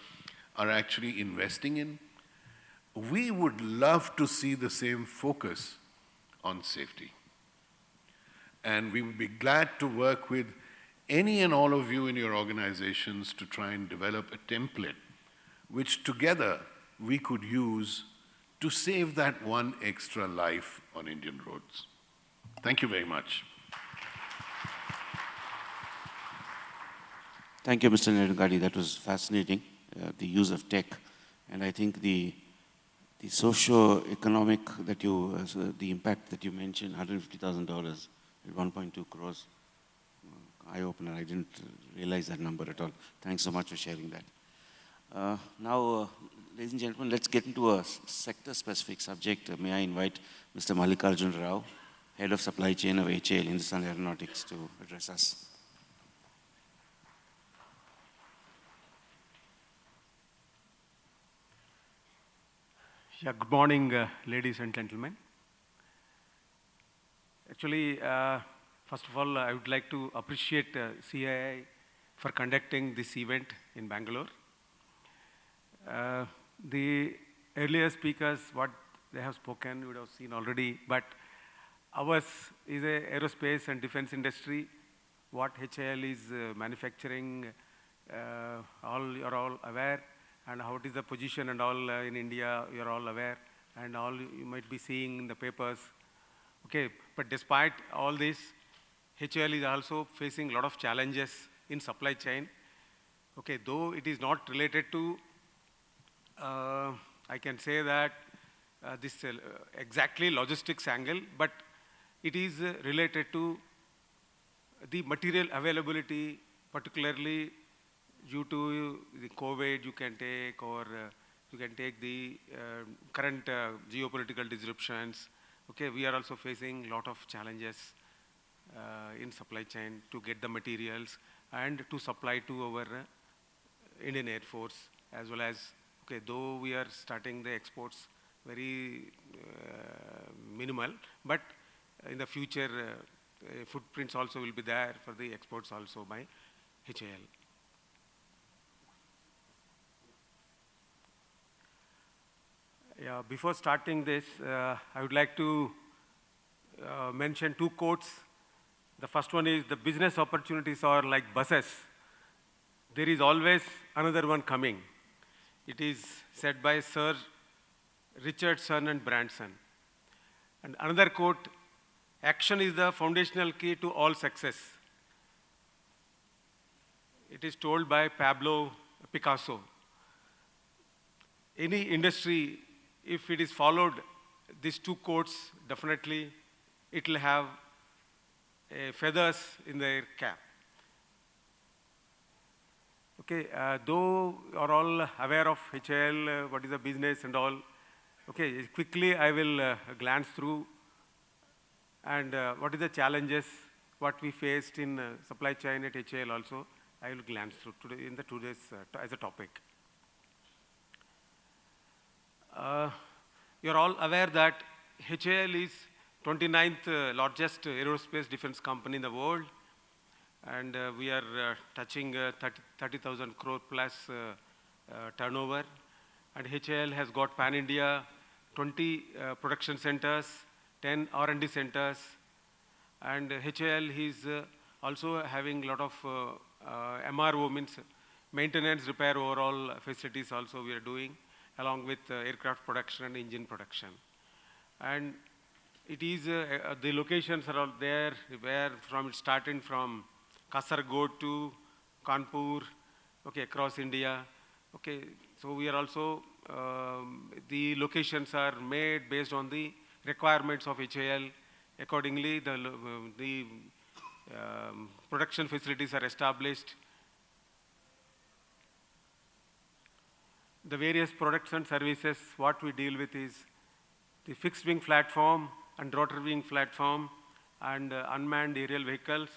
actually investing in. We would love to see the same focus on safety. And we would be glad to work with any and all of you in your organizations to try and develop a template which together we could use to save that one extra life on Indian roads. Thank you very much. Thank you, Mr. Nedungadi. That was fascinating, the use of tech. And I think the socio-economic that the impact that you mentioned, $150,000 at 1.2 crores, eye-opener. I didn't realize that number at all. Thanks so much for sharing that. Now, ladies and gentlemen, let's get into a sector-specific subject. May I invite Mr. Mallikarjun Rao, Head of Supply Chain of HAL, Hindustan Aeronautics, to address us. Yeah, good morning, ladies and gentlemen. Actually, First of all, I would like to appreciate CII for conducting this event in Bangalore. The earlier speakers, what they have spoken, you would have seen already, but ours is a aerospace and defense industry. What HAL is manufacturing, you're all aware, and how it is the position and all in India, you're all aware, and all you might be seeing in the papers. Okay, but despite all this, HAL is also facing a lot of challenges in supply chain. Okay, though it is not related to, I can say that this exactly logistics angle, but it is related to the material availability, particularly due to the COVID you can take, or you can take the current geopolitical disruptions. Okay, we are also facing a lot of challenges in supply chain to get the materials and to supply to our Indian Air Force, as well as, okay, though we are starting the exports very minimal, but in the future footprints also will be there for the exports also by HAL. Yeah, before starting this, I would like to mention two quotes. The first one is, the business opportunities are like buses. There is always another one coming. It is said by Sir Richardson and Branson. And another quote, action is the foundational key to all success. It is told by Pablo Picasso. Any industry, if it is followed, these two quotes, definitely it will have feathers in their cap. Okay, though you are all aware of HAL, what is the business and all, okay, quickly I will glance through and what is the challenges, what we faced in supply chain at HAL also, I will glance through today in the today's as a topic. You're all aware that HAL is 29th largest aerospace defense company in the world, and we are touching 30,000 crore plus turnover. And HAL has got pan-India, 20 production centers, 10 R&D centers, and HAL is also having a lot of MRO, means maintenance, repair, overall facilities also we are doing, along with aircraft production and engine production. And it is, the locations are all there, where from starting from Kasaragod to Kanpur, okay, across India. Okay, so we are also, the locations are made based on the requirements of HAL. Accordingly, the production facilities are established. The various products and services, what we deal with is the fixed wing platform and rotor wing platform, and unmanned aerial vehicles,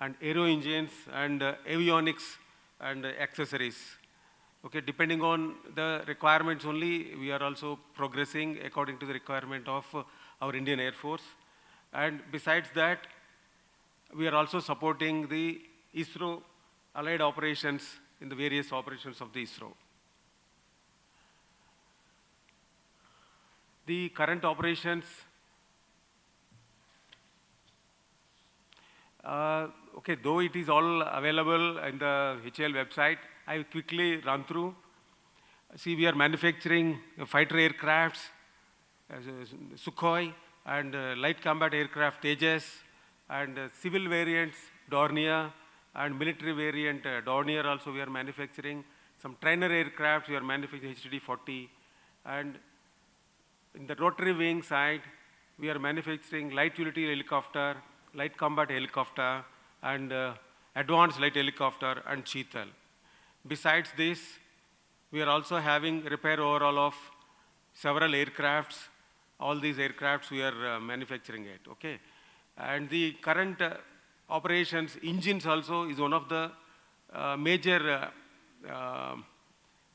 and aero engines, and avionics and accessories. Okay, depending on the requirements only, we are also progressing according to the requirement of our Indian Air Force. And besides that, we are also supporting the ISRO allied operations in the various operations of the ISRO. The current operations, okay, though it is all available in the HAL website, I will quickly run through. See, we are manufacturing fighter aircrafts, Sukhoi, and light combat aircraft Tejas, and civil variants Dornier, and military variant Dornier also we are manufacturing. Some trainer aircraft we are manufacturing HTD-40, and in the rotary wing side, we are manufacturing light utility helicopter, light combat helicopter, and advanced light helicopter, and Cheetal. Besides this, we are also having repair overall of several aircrafts. All these aircrafts we are manufacturing it, okay? And the current operations, engines also is one of the major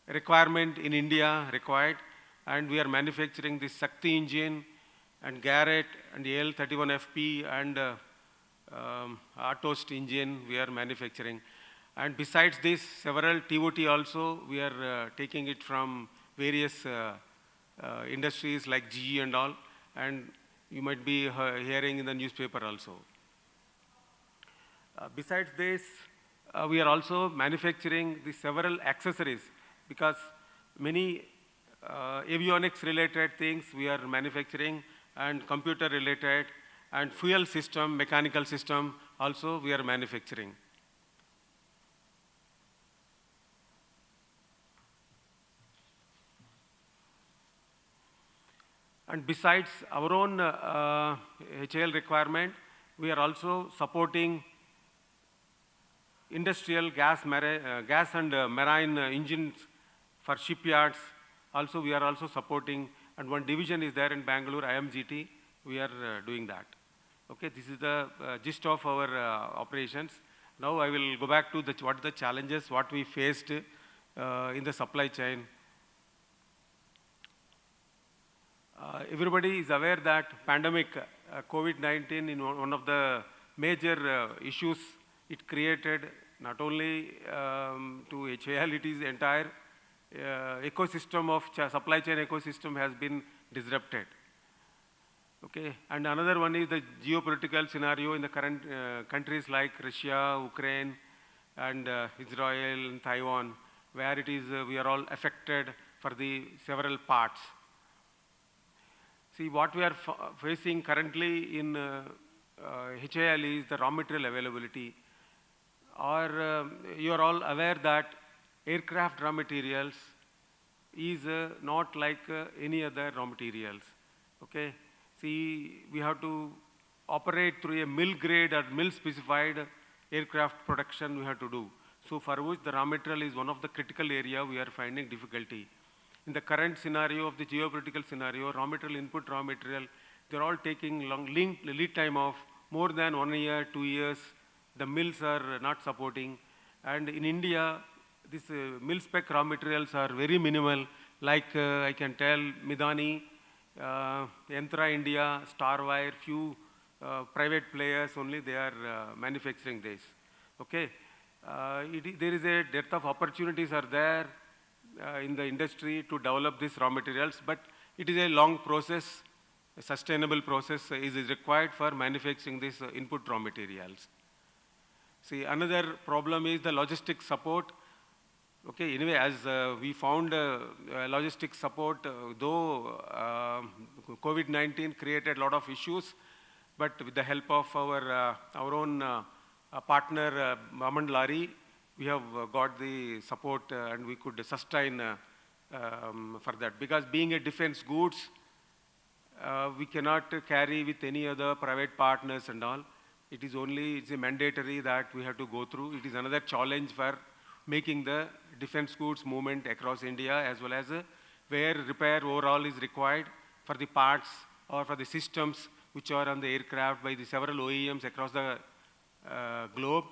requirement in India required. And we are manufacturing the Sakti engine, and Garrett, and the L31FP, and Toast engine we are manufacturing. And besides this, several TOT also, we are taking it from various industries like GE and all, and you might be hearing in the newspaper also. Besides this, we are also manufacturing the several accessories, because many avionics related things we are manufacturing, and computer related, and fuel system, mechanical system also we are manufacturing. And besides our own HAL requirement, we are also supporting industrial gas and marine engines for shipyards. Also, we are also supporting, and one division is there in Bengaluru, IMGT, we are doing that. Okay, this is the gist of our operations. Now I will go back to what the challenges, what we faced in the supply chain. Everybody is aware that pandemic, COVID-19, in one of the major issues it created, not only to HAL, it is entire ecosystem of supply chain ecosystem has been disrupted. Okay, and another one is the geopolitical scenario in the current countries like Russia, Ukraine, and Israel and Taiwan, where it is we are all affected for the several parts. See, what we are facing currently in HAL is the raw material availability. Or you are all aware that aircraft raw materials is not like any other raw materials. Okay, see, we have to operate through a mill grade or mill specified aircraft production we have to do. So for which the raw material is one of the critical area we are finding difficulty. In the current scenario of the geopolitical scenario, raw material, input raw material, they're all taking long lead time of more than 1 year, 2 years. The mills are not supporting. And in India, these mill spec raw materials are very minimal. Like I can tell Midani, Yantra India, Starwire, few private players only they are manufacturing this. Okay, there is a depth of opportunities are there in the industry to develop these raw materials, but it is a long process, a sustainable process is required for manufacturing these input raw materials. See, another problem is the logistics support. Okay, anyway, as we found logistics support, though COVID-19 created a lot of issues, but with the help of our own partner, Maman Lari, we have got the support and we could sustain for that. Because being a defense goods, we cannot carry with any other private partners and all. It is only, it's a mandatory that we have to go through. It is another challenge for making the defense goods movement across India, as well as where repair overall is required for the parts or for the systems which are on the aircraft by the several OEMs across the globe.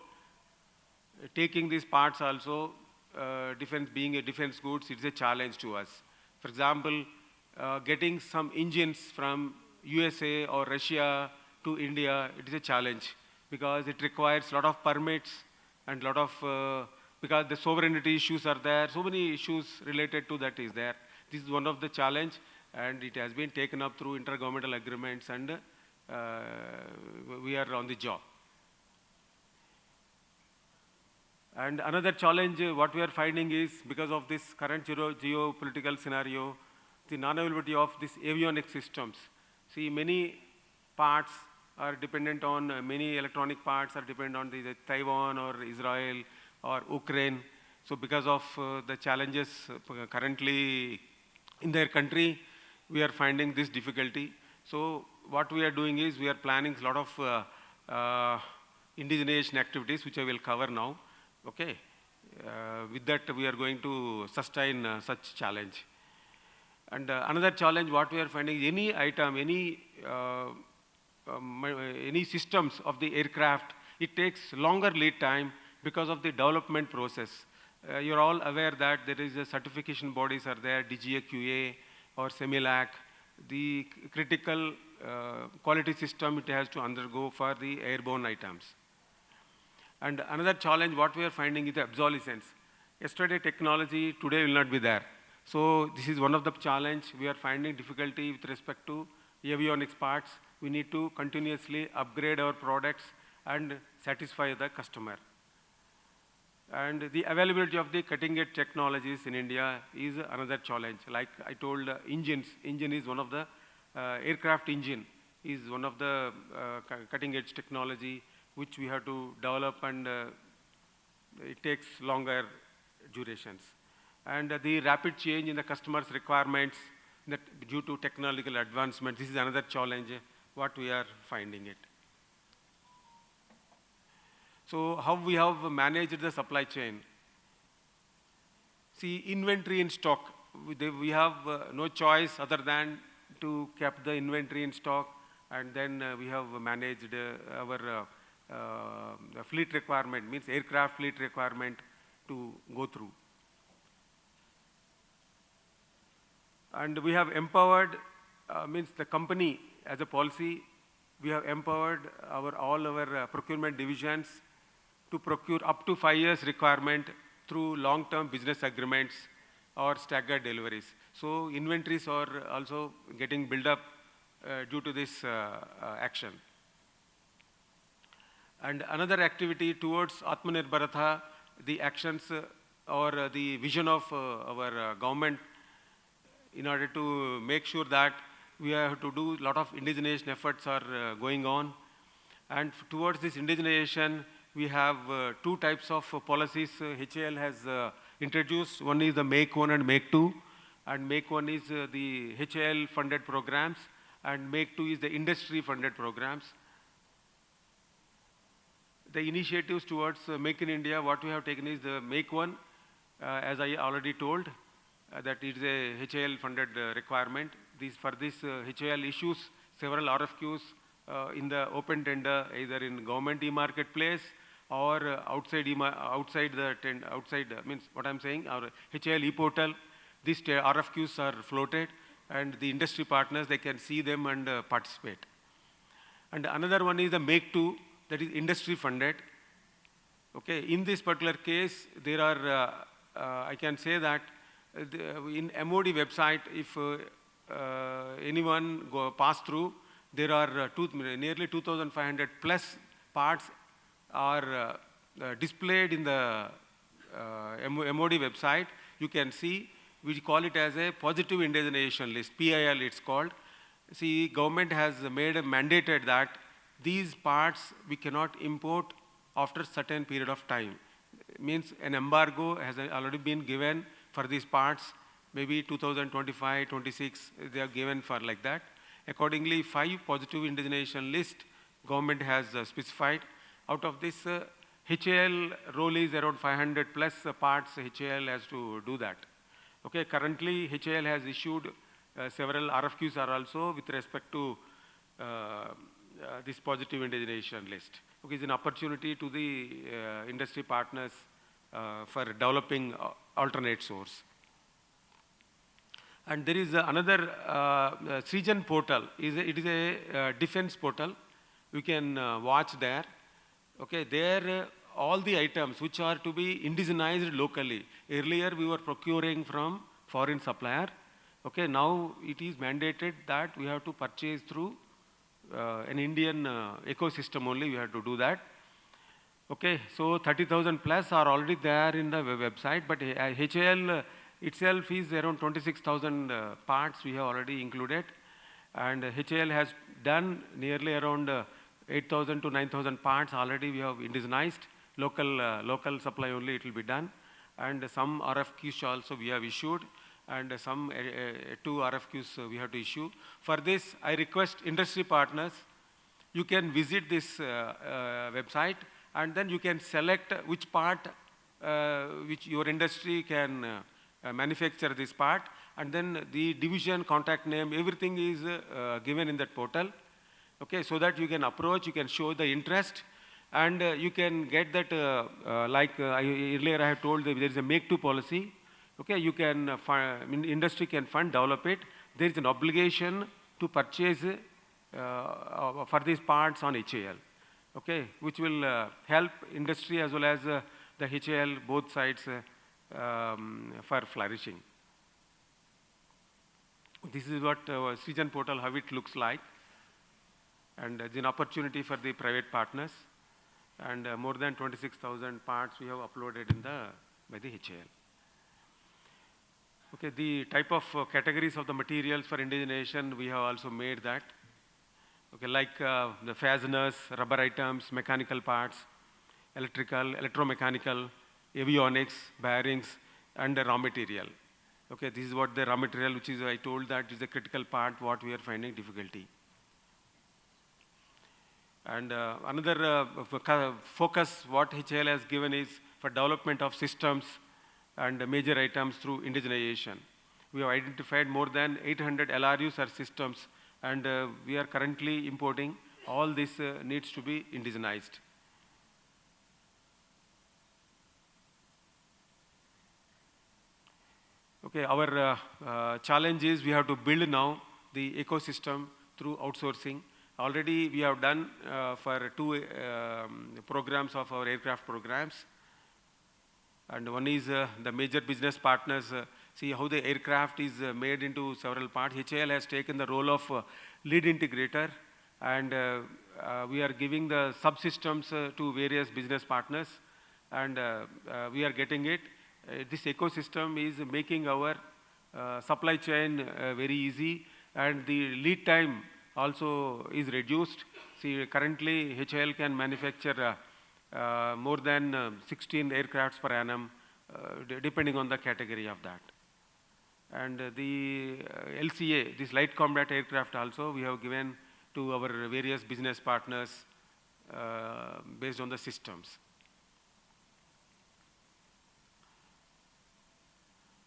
Taking these parts also, being a defense goods, it's a challenge to us. For example, getting some engines from USA or Russia to India, it is a challenge because it requires a lot of permits and a lot of, because the sovereignty issues are there, so many issues related to that is there. This is one of the challenge, and it has been taken up through intergovernmental agreements, and we are on the job. And another challenge what we are finding is, because of this current geopolitical scenario, the non-availability of these avionics systems. See, many parts are dependent on, many electronic parts are dependent on the Taiwan or Israel or Ukraine. So because of the challenges currently in their country, we are finding this difficulty. So what we are doing is we are planning a lot of indigenization activities, which I will cover now. Okay, with that we are going to sustain such challenge. And another challenge what we are finding, any item, any systems of the aircraft, it takes longer lead time because of the development process. You're all aware that there is a certification bodies are there, DGA QA or Semilac. The critical quality system it has to undergo for the airborne items. And another challenge, what we are finding is the obsolescence. Yesterday technology, today will not be there. So this is one of the challenge. We are finding difficulty with respect to avionics parts. We need to continuously upgrade our products and satisfy the customer. And the availability of the cutting-edge technologies in India is another challenge. Like I told, engine is one of the, aircraft engine is one of the cutting-edge technology which we have to develop, and it takes longer durations. And the rapid change in the customer's requirements that due to technological advancement, this is another challenge what we are finding it. So how we have managed the supply chain? See, inventory in stock. We have no choice other than to keep the inventory in stock, and then we have managed our fleet requirement, means aircraft fleet requirement to go through. And we have empowered, means the company as a policy, we have empowered all our procurement divisions to procure up to 5 years requirement through long-term business agreements or staggered deliveries. So inventories are also getting built up due to this action. And another activity towards Atmanirbharata, the actions or the vision of our government in order to make sure that we have to do a lot of indigenization efforts are going on. And towards this indigenization, we have two types of policies HAL has introduced. One is the Make 1 and Make 2. And Make 1 is the HAL funded programs, and Make 2 is the industry funded programs. The initiatives towards Make in India, what we have taken is the Make 1, as I already told, that it is a HAL funded requirement. For this HAL issues several RFQs in the open tender, either in government e-marketplace or outside means what I'm saying, our HAL e-portal. These RFQs are floated, and the industry partners, they can see them and participate. And another one is the Make 2, that is industry funded. Okay, in this particular case, there are, I can say that in MOD website, if anyone pass through, there are nearly 2,500 plus parts are displayed in the MOD website. You can see, we call it as a positive indigenization list, PIL it's called. See, government has mandated that these parts we cannot import after certain period of time. It means an embargo has already been given for these parts, maybe 2025, 26, they are given for like that. Accordingly, 5 positive indigenization list government has specified. Out of this, HAL role is around 500 plus parts HAL has to do that. Okay, currently HAL has issued several RFQs are also with respect to this positive indigenization list. Okay, it's an opportunity to the industry partners for developing alternate source. And there is another Srijan portal. It is a defense portal. We can watch there. Okay, there all the items which are to be indigenized locally. Earlier we were procuring from foreign supplier. Okay, now it is mandated that we have to purchase through an Indian ecosystem only. We have to do that. Okay, so 30,000 plus are already there in the website, but HAL itself is around 26,000 parts we have already included, and HAL has done nearly around 8,000 to 9,000 parts already we have indigenized. Local supply only it will be done, and some RFQs also we have issued, and some 2 RFQs we have to issue. For this, I request industry partners, you can visit this website, and then you can select which part which your industry can manufacture this part, and then the division, contact name, everything is given in that portal. Okay, so that you can approach, you can show the interest, and you can get that, earlier I have told that there is a Make 2 policy. Okay, you can, industry can fund, develop it. There is an obligation to purchase for these parts on HAL, okay, which will help industry as well as the HAL, both sides for flourishing. This is what Srijan portal, how it looks like. And it's an opportunity for the private partners. And more than 26,000 parts we have uploaded by the HAL. Okay, the type of categories of the materials for indigenization, we have also made that. Okay, like the fasteners, rubber items, mechanical parts, electrical, electromechanical, avionics, bearings, and the raw material. Okay, this is what the raw material, which is, I told that is the critical part, what we are finding difficulty. And another focus what HAL has given is for development of systems and major items through indigenization. We have identified more than 800 LRUs or systems, and we are currently importing. All this needs to be indigenized. Okay, our challenge is we have to build now the ecosystem through outsourcing. Already we have done for 2 programs of our aircraft programs. And one is the major business partners see how the aircraft is made into several parts. HAL has taken the role of lead integrator, and we are giving the subsystems to various business partners, and we are getting it. This ecosystem is making our supply chain very easy, and the lead time also is reduced. See, currently HAL can manufacture more than 16 aircrafts per annum, depending on the category of that. And the LCA, this light combat aircraft also, we have given to our various business partners based on the systems.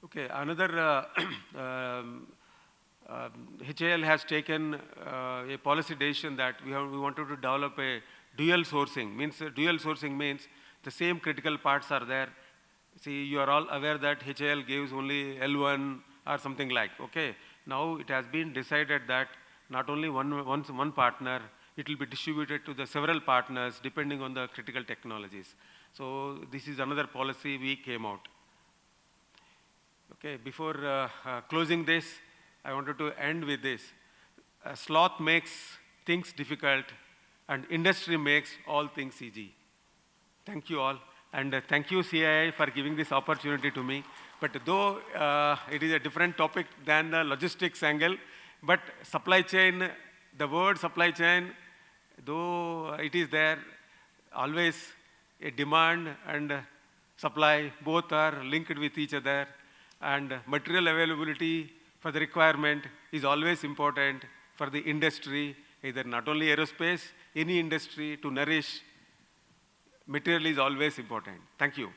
Okay, another HAL has taken a policy decision that we wanted to develop a dual sourcing. Dual sourcing means the same critical parts are there. See, you are all aware that HAL gives only L1 or something like, okay. Now it has been decided that not only one partner, it will be distributed to the several partners depending on the critical technologies. So this is another policy we came out. Okay, before closing this, I wanted to end with this. Sloth makes things difficult, and industry makes all things easy. Thank you all, and thank you CII for giving this opportunity to me. But though it is a different topic than the logistics angle, but supply chain, the word supply chain, though it is there, always a demand and supply, both are linked with each other, and material availability for the requirement is always important for the industry, either not only aerospace, any industry to nourish, material is always important. Thank you.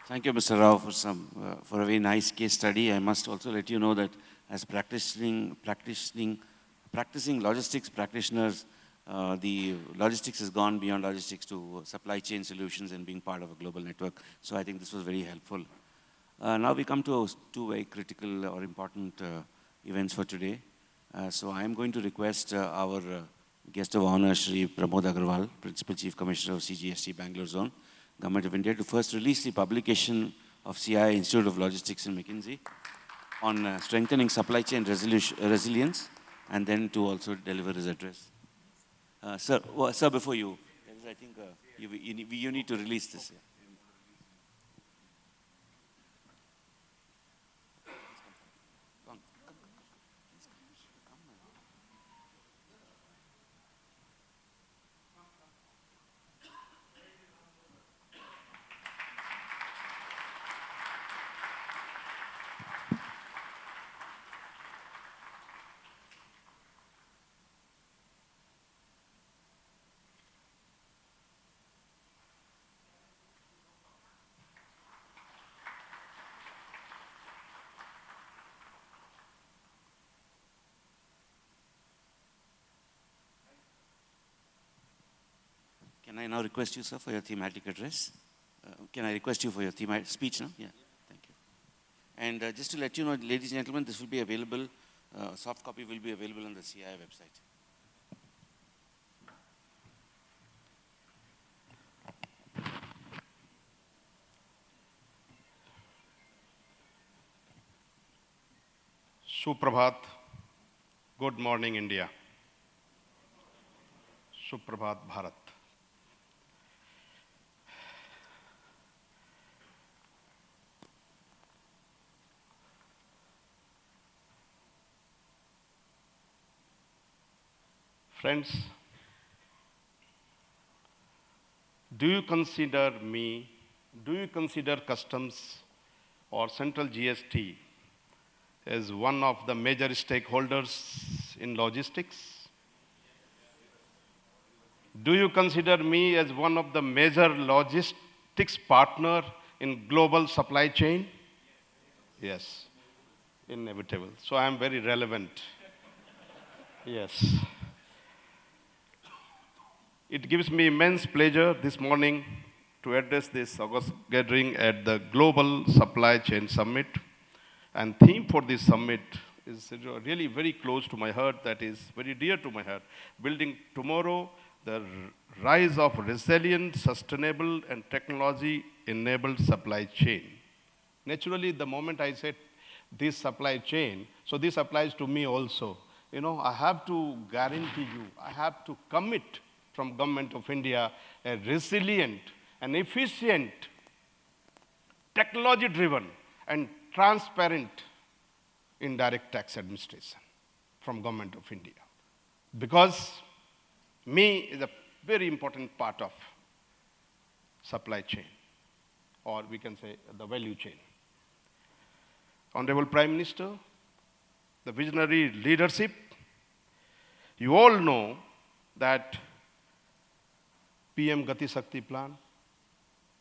Thank you, Mr. Rao, for a very nice case study. I must also let you know that as practicing logistics practitioners, the logistics has gone beyond logistics to supply chain solutions and being part of a global network. So I think this was very helpful. Now we come to 2 very critical or important events for today. So I am going to request our guest of honor, Shri Pramod Agarwal, Principal Chief Commissioner of CGST Bangalore Zone, Government of India, to first release the publication of CII Institute of Logistics in McKinsey on strengthening supply chain resilience, and then to also deliver his address. Sir, before you, I think you need to release this. Yeah. Can I now request you, sir, for your thematic address? Can I request you for your thematic speech now? Yeah, thank you. And just to let you know, ladies and gentlemen, this will be available Soft copy will be available on the CII website. Suprabhat. Good morning, India. Suprabhat, Bharat. Friends, do you consider customs or central GST as one of the major stakeholders in logistics? Do you consider me as one of the major logistics partner in global supply chain? Yes, inevitable. So I am very relevant. Yes. It gives me immense pleasure this morning to address this August gathering at the Global Supply Chain Summit. And theme for this summit is really very close to my heart, that is very dear to my heart. Building tomorrow, the rise of resilient, sustainable, and technology-enabled supply chain. Naturally, the moment I said this supply chain, so this applies to me also. You know, I have to guarantee you, I have to commit from Government of India a resilient and efficient, technology-driven, and transparent indirect tax administration from Government of India. Because me is a very important part of supply chain, or we can say the value chain. Honorable Prime Minister, the visionary leadership, you all know that PM Gati Shakti plan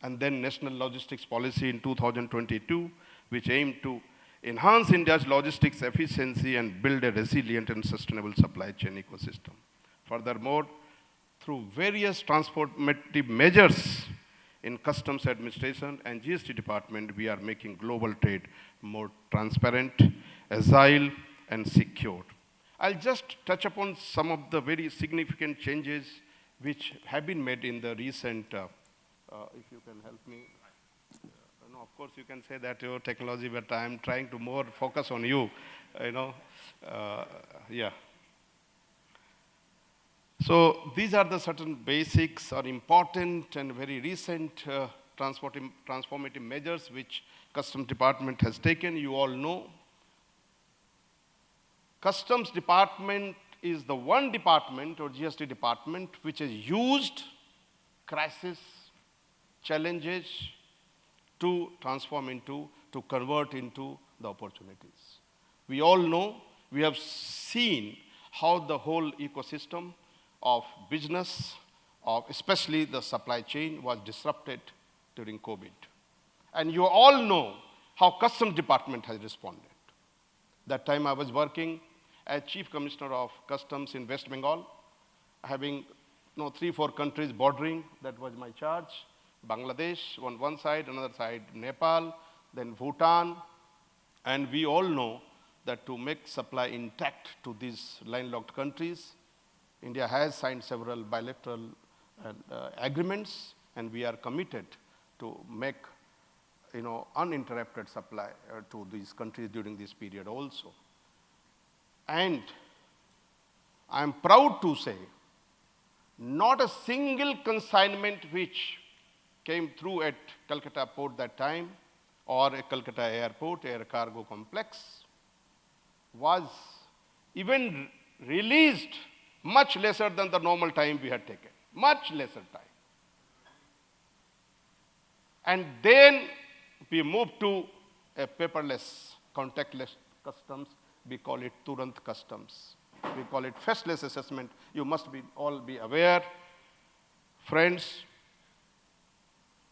and then National Logistics Policy in 2022, which aimed to enhance India's logistics efficiency and build a resilient and sustainable supply chain ecosystem. Furthermore, through various transformative measures in customs administration and GST department, we are making global trade more transparent, agile, and secure. I'll just touch upon some of the very significant changes which have been made in the recent, if you can help me. No, of course you can say that your technology, but I'm trying to more focus on you, yeah. So these are the certain basics or important and very recent transformative measures which Customs Department has taken. You all know. Customs Department is the one department or GST department which has used crisis, challenges to transform into, to convert into the opportunities. We all know, we have seen how the whole ecosystem of business, of especially the supply chain, was disrupted during COVID. And you all know how Customs Department has responded. That time I was working as Chief Commissioner of Customs in West Bengal, having 3-4 countries bordering, that was my charge. Bangladesh on one side, another side Nepal, then Bhutan. And we all know that to make supply intact to these landlocked countries, India has signed several bilateral agreements, and we are committed to make uninterrupted supply to these countries during this period also. And I'm proud to say, not a single consignment which came through at Calcutta port that time, or at Calcutta airport, air cargo complex, was even released much lesser than the normal time we had taken, much lesser time. And then we moved to a paperless, contactless customs. We call it Turant customs. We call it faceless assessment. You must all be aware. Friends,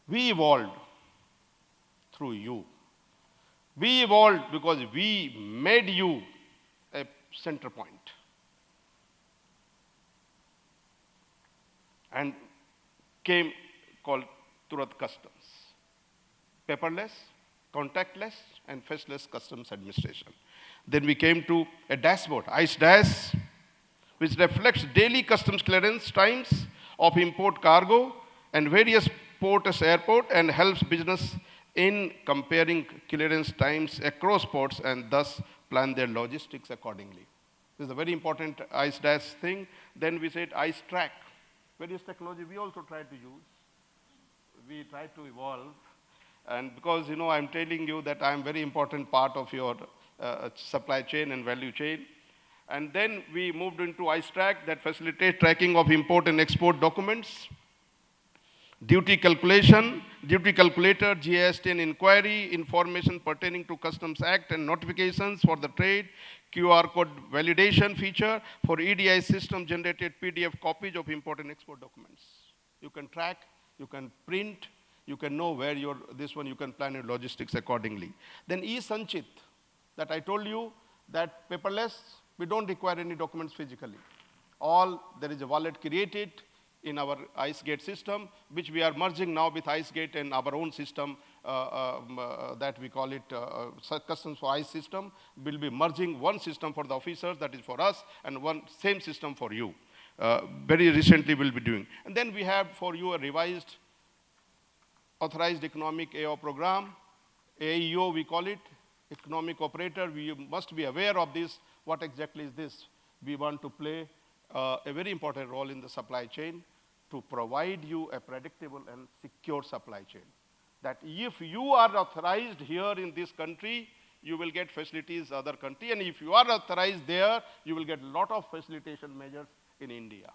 we evolved through you. We evolved because we made you a center point. And came called Turant customs. Paperless, contactless, and faceless customs administration. Then we came to a dashboard, ICE Dash, which reflects daily customs clearance times of import cargo and various ports airport and helps business in comparing clearance times across ports and thus plan their logistics accordingly. This is a very important ICE Dash thing. Then we said ICE Track. Various technology we also try to use. We try to evolve. And because, I'm telling you that I'm very important part of your supply chain and value chain. And then we moved into ICE Track that facilitates tracking of import and export documents, duty calculation, duty calculator, GST and inquiry, information pertaining to Customs Act and notifications for the trade, QR code validation feature for EDI system generated PDF copies of import and export documents. You can track, you can print, you can know where you can plan your logistics accordingly. Then e-Sanchit, that I told you that paperless, we don't require any documents physically. There is a wallet created in our IceGate system, which we are merging now with IceGate and our own system that we call it Customs for ICE system. We'll be merging one system for the officers, that is for us, and one same system for you. Very recently we'll be doing. And then we have for you a revised Authorized Economic AO program, AEO we call it, Economic Operator. We must be aware of this. What exactly is this? We want to play a very important role in the supply chain to provide you a predictable and secure supply chain. That if you are authorized here in this country, you will get facilities other country, and if you are authorized there, you will get a lot of facilitation measures in India.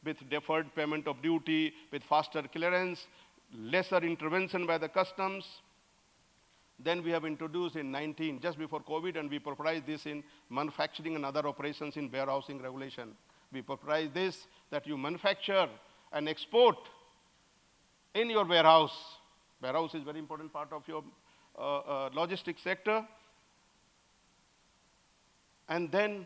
With deferred payment of duty, with faster clearance, lesser intervention by the customs. Then we have introduced in 19, just before COVID, and we popularized this in manufacturing and other operations in warehousing regulation. We popularized this, that you manufacture and export in your warehouse. Warehouse is very important part of your logistics sector. And then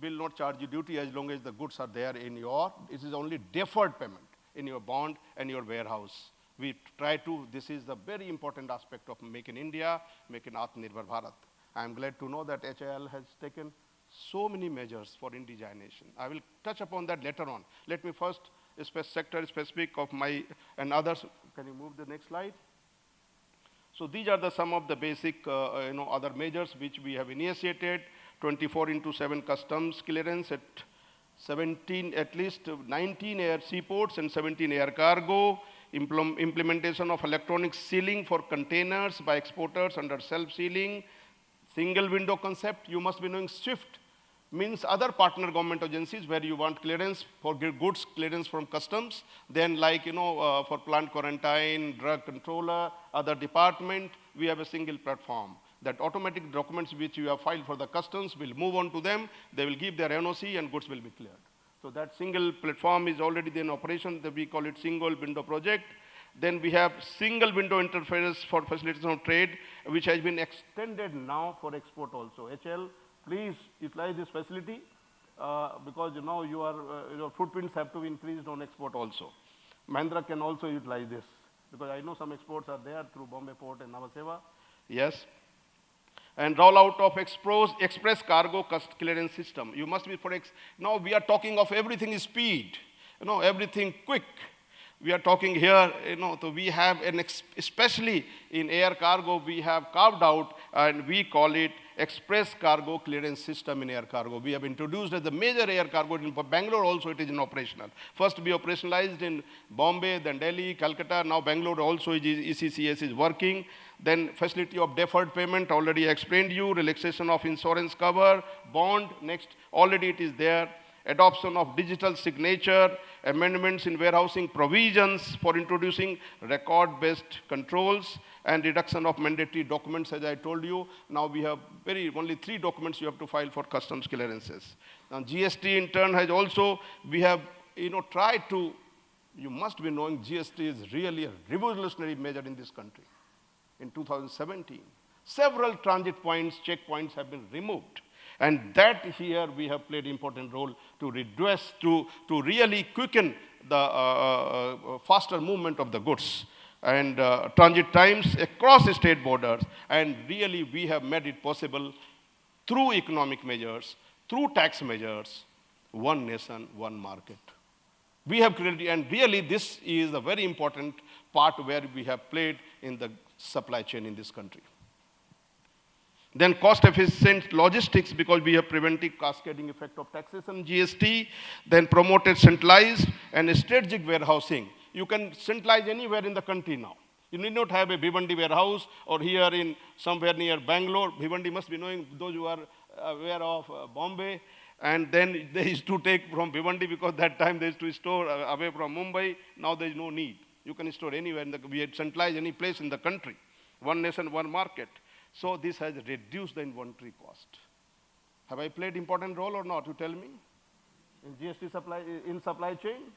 will not charge you duty as long as the goods are there in your, it is only deferred payment in your bond and your warehouse. We try to, this is the very important aspect of Make in India, Make in Atmanirbhar Bharat. I am glad to know that HIL has taken so many measures for indigenization. I will touch upon that later on. Let me first, sector specific of my, and others, can you move the next slide? So these are some of the basic, other measures which we have initiated, 24/7 customs clearance at 17, at least 19 air seaports and 17 air cargo, implementation of electronic sealing for containers by exporters under self-sealing, single window concept. You must be knowing SWIFT means other partner government agencies where you want clearance for goods clearance from customs. Then like, for plant quarantine, drug controller, other department, we have a single platform. That automatic documents which you have filed for the customs will move on to them. They will give their NOC and goods will be cleared. So that single platform is already in operation. We call it single window project. Then we have single window interface for facilitation of trade, which has been extended now for export also. HL, please utilize this facility because your footprints have to be increased on export also. Mahindra can also utilize this because I know some exports are there through Bombay Port and Navaseva. Yes. And rollout of express cargo clearance system. You must be now we are talking of everything is speed, everything quick. We are talking here, so we have, especially in air cargo, we have carved out and we call it express cargo clearance system in air cargo. We have introduced as the major air cargo in Bangalore also it is in operational. First we operationalized in Bombay, then Delhi, Calcutta, now Bangalore also ECCS is working. Then facility of deferred payment, already explained you, relaxation of insurance cover, bond, next, already it is there. Adoption of digital signature, amendments in warehousing provisions for introducing record-based controls, and reduction of mandatory documents, as I told you. Now we have only 3 documents you have to file for customs clearances. Now GST in turn has also, we have tried to, you must be knowing GST is really a revolutionary measure in this country. In 2017, several transit points, checkpoints have been removed. And that here we have played important role to redress, to really quicken the faster movement of the goods and transit times across state borders. And really we have made it possible through economic measures, through tax measures, one nation, one market. We have created, and really this is a very important part where we have played in the supply chain in this country. Then cost-efficient logistics, because we have prevented cascading effect of taxation, GST. Then promoted centralized and strategic warehousing. You can centralize anywhere in the country now. You need not have a Bhiwandi warehouse or here in somewhere near Bangalore. Bhiwandi must be knowing, those who are aware of Bombay. And then they used to take from Bhiwandi because that time they used to store away from Mumbai. Now there is no need. You can store anywhere. We had centralized any place in the country. One nation, one market. So this has reduced the inventory cost. Have I played important role or not? You tell me. In GST supply, in supply chain.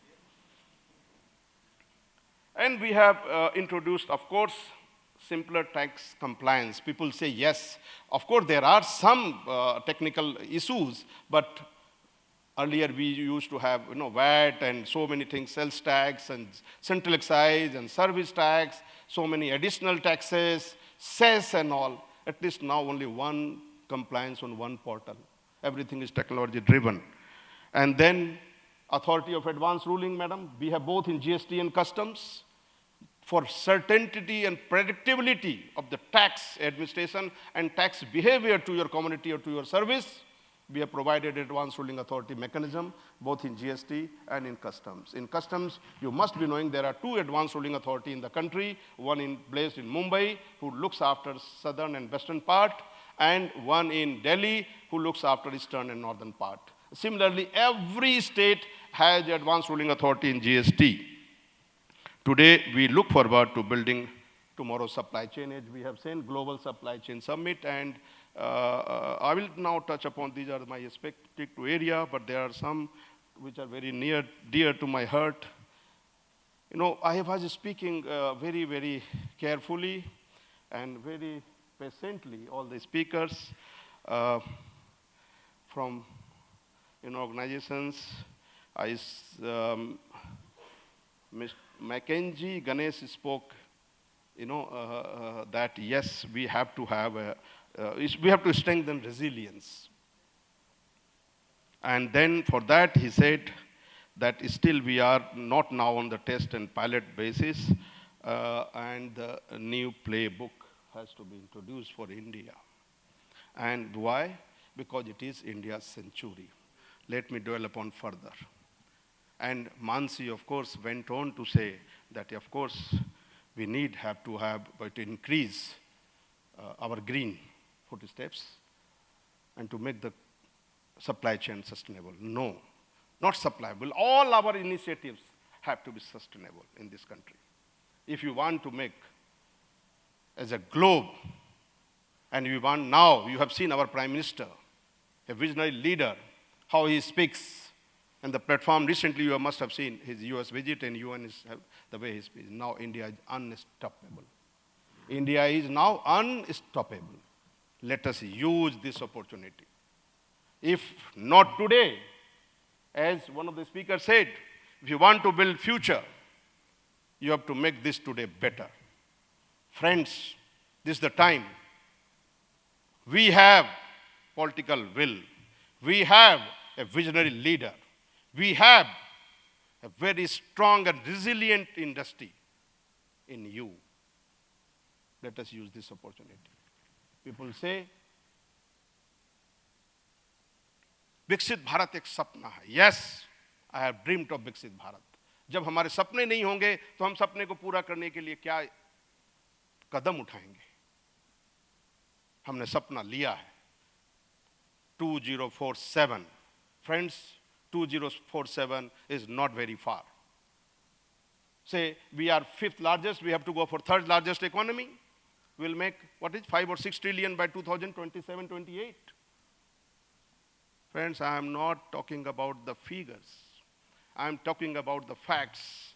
And we have introduced, of course, simpler tax compliance. People say yes. Of course, there are some technical issues, but earlier we used to have VAT and so many things, sales tax and central excise and service tax, so many additional taxes, cess and all. At least now only one compliance on one portal. Everything is technology driven. And then authority of advance ruling, madam. We have both in GST and customs. For certainty and predictability of the tax administration and tax behavior to your community or to your service, we have provided advance ruling authority mechanism, both in GST and in customs. In customs, you must be knowing there are two advance ruling authority in the country, one based in Mumbai, who looks after southern and western part, and one in Delhi, who looks after eastern and northern part. Similarly, every state has advance ruling authority in GST. Today, we look forward to building tomorrow's supply chain, as we have seen, Global Supply Chain Summit, and I will now touch upon, these are my specific area, but there are some which are very dear to my heart. I was speaking very, very carefully and very patiently, all the speakers from organizations. Ms. Mackenzie Ganesh spoke, that yes, we have to have we have to strengthen resilience. And then for that, he said that still we are not now on the test and pilot basis, and the new playbook has to be introduced for India. And why? Because it is India's century. Let me dwell upon further. And Mansi, of course, went on to say that, of course, we have to increase our green footsteps and to make the supply chain sustainable. No, not supplyable. All our initiatives have to be sustainable in this country. If you want to make as a globe, and we want now, you have seen our Prime Minister, a visionary leader, how he speaks, and the platform recently you must have seen his US visit and UN is the way he speaks. Now India is unstoppable. India is now unstoppable. Let us use this opportunity. If not today, as one of the speakers said, if you want to build future, you have to make this today better. Friends, this is the time. We have political will. We have a visionary leader. We have a very strong and resilient industry in you. Let us use this opportunity. People say, विकसित भारत एक सपना है. Yes, I have dreamed of विकसित भारत. जब हमारे सपने नहीं होंगे तो हम सपने को पूरा करने के लिए क्या कदम उठाएंगे? हमने सपना लिया है. 2047. Friends, 2047 is not very far. Say we are fifth largest, we have to go for third largest economy. We'll make, 5 or 6 trillion by 2027-28. Friends, I am not talking about the figures. I am talking about the facts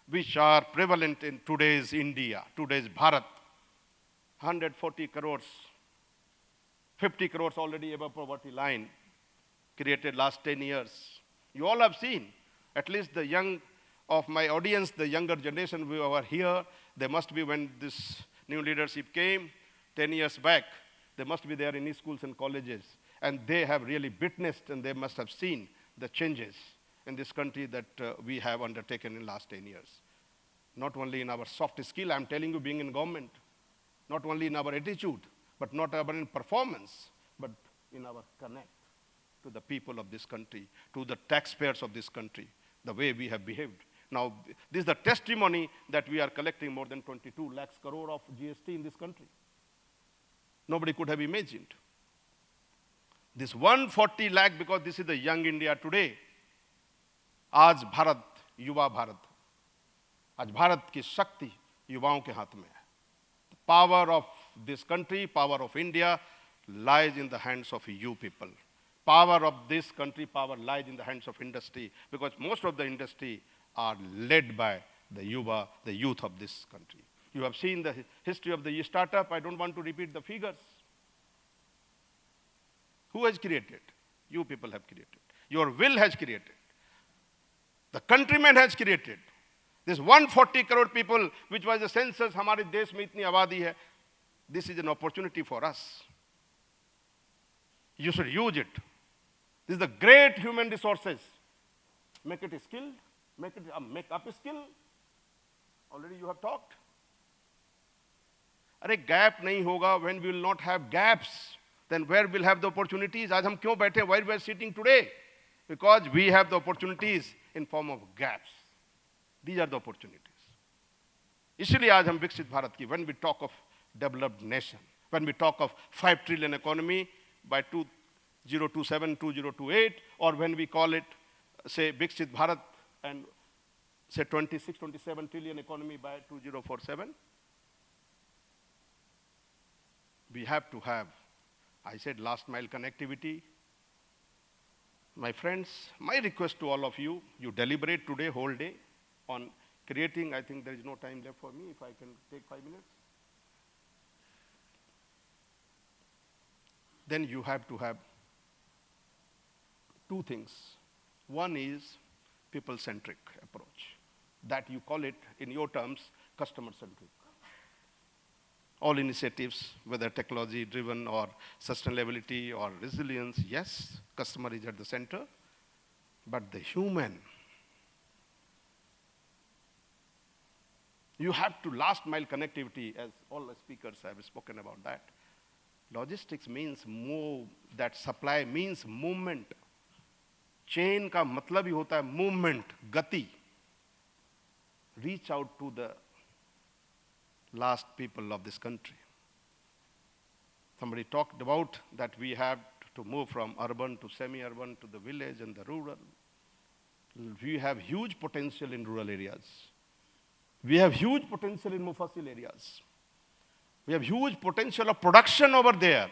which are prevalent in today's India, today's Bharat. 140 crores, 50 crores already above poverty line, created last 10 years. You all have seen, at least the young of my audience, the younger generation who are here, they must be, when this new leadership came 10 years back, they must be there in schools and colleges. and they have really witnessed and they must have seen the changes in this country that we have undertaken in the last 10 years. Not only in our soft skill, I'm telling you, being in government, not only in our attitude, but not only in performance, but in our connect to the people of this country, to the taxpayers of this country, the way we have behaved. Now, this is the testimony that we are collecting more than 22 lakhs crore of GST in this country. Nobody could have imagined. This 140 lakh, because this is the young India today. आज भारत, युवा भारत, आज भारत की शक्ति युवाओं के हाथ में है. The power of this country, power of India lies in the hands of you people. Power of this country, power lies in the hands of industry, because most of the industry are led by the yuva, the youth of this country. You have seen the history of the startup. I don't want to repeat the figures. Who has created? You people have created. Your will has created. The countrymen has created. This 140 crore people, which was the census, हमारे देश में इतनी आबादी है, this is an opportunity for us. You should use it. This is the great human resources. Make it skilled, make up skill. Already you have talked. अरे gap नहीं होगा, when we will not have gaps, then where will have the opportunities? आज हम क्यों बैठे? Why we are sitting today? Because we have the opportunities in form of gaps. These are the opportunities. इसलिए आज हम विकसित भारत की, when we talk of developed nation, when we talk of 5 trillion economy by 2027, 2028, or when we call it, say, Viksit Bharat and say 26, 27 trillion economy by 2047, we have to have, I said, last mile connectivity. My friends, my request to all of you, you deliberate today, whole day, on creating, I think there is no time left for me, if I can take 5 minutes. Then you have to have two things. One is people-centric approach. That you call it, in your terms, customer-centric. All initiatives, whether technology-driven or sustainability or resilience, yes, customer is at the center, but the human, you have to last mile connectivity, as all the speakers have spoken about that. Logistics means move, that supply means movement. Chain का मतलब ही होता है movement, गति. Reach out to the last people of this country. Somebody talked about that we have to move from urban to semi-urban to the village and the rural. We have huge potential in rural areas. We have huge potential in Mufasil areas. We have huge potential of production over there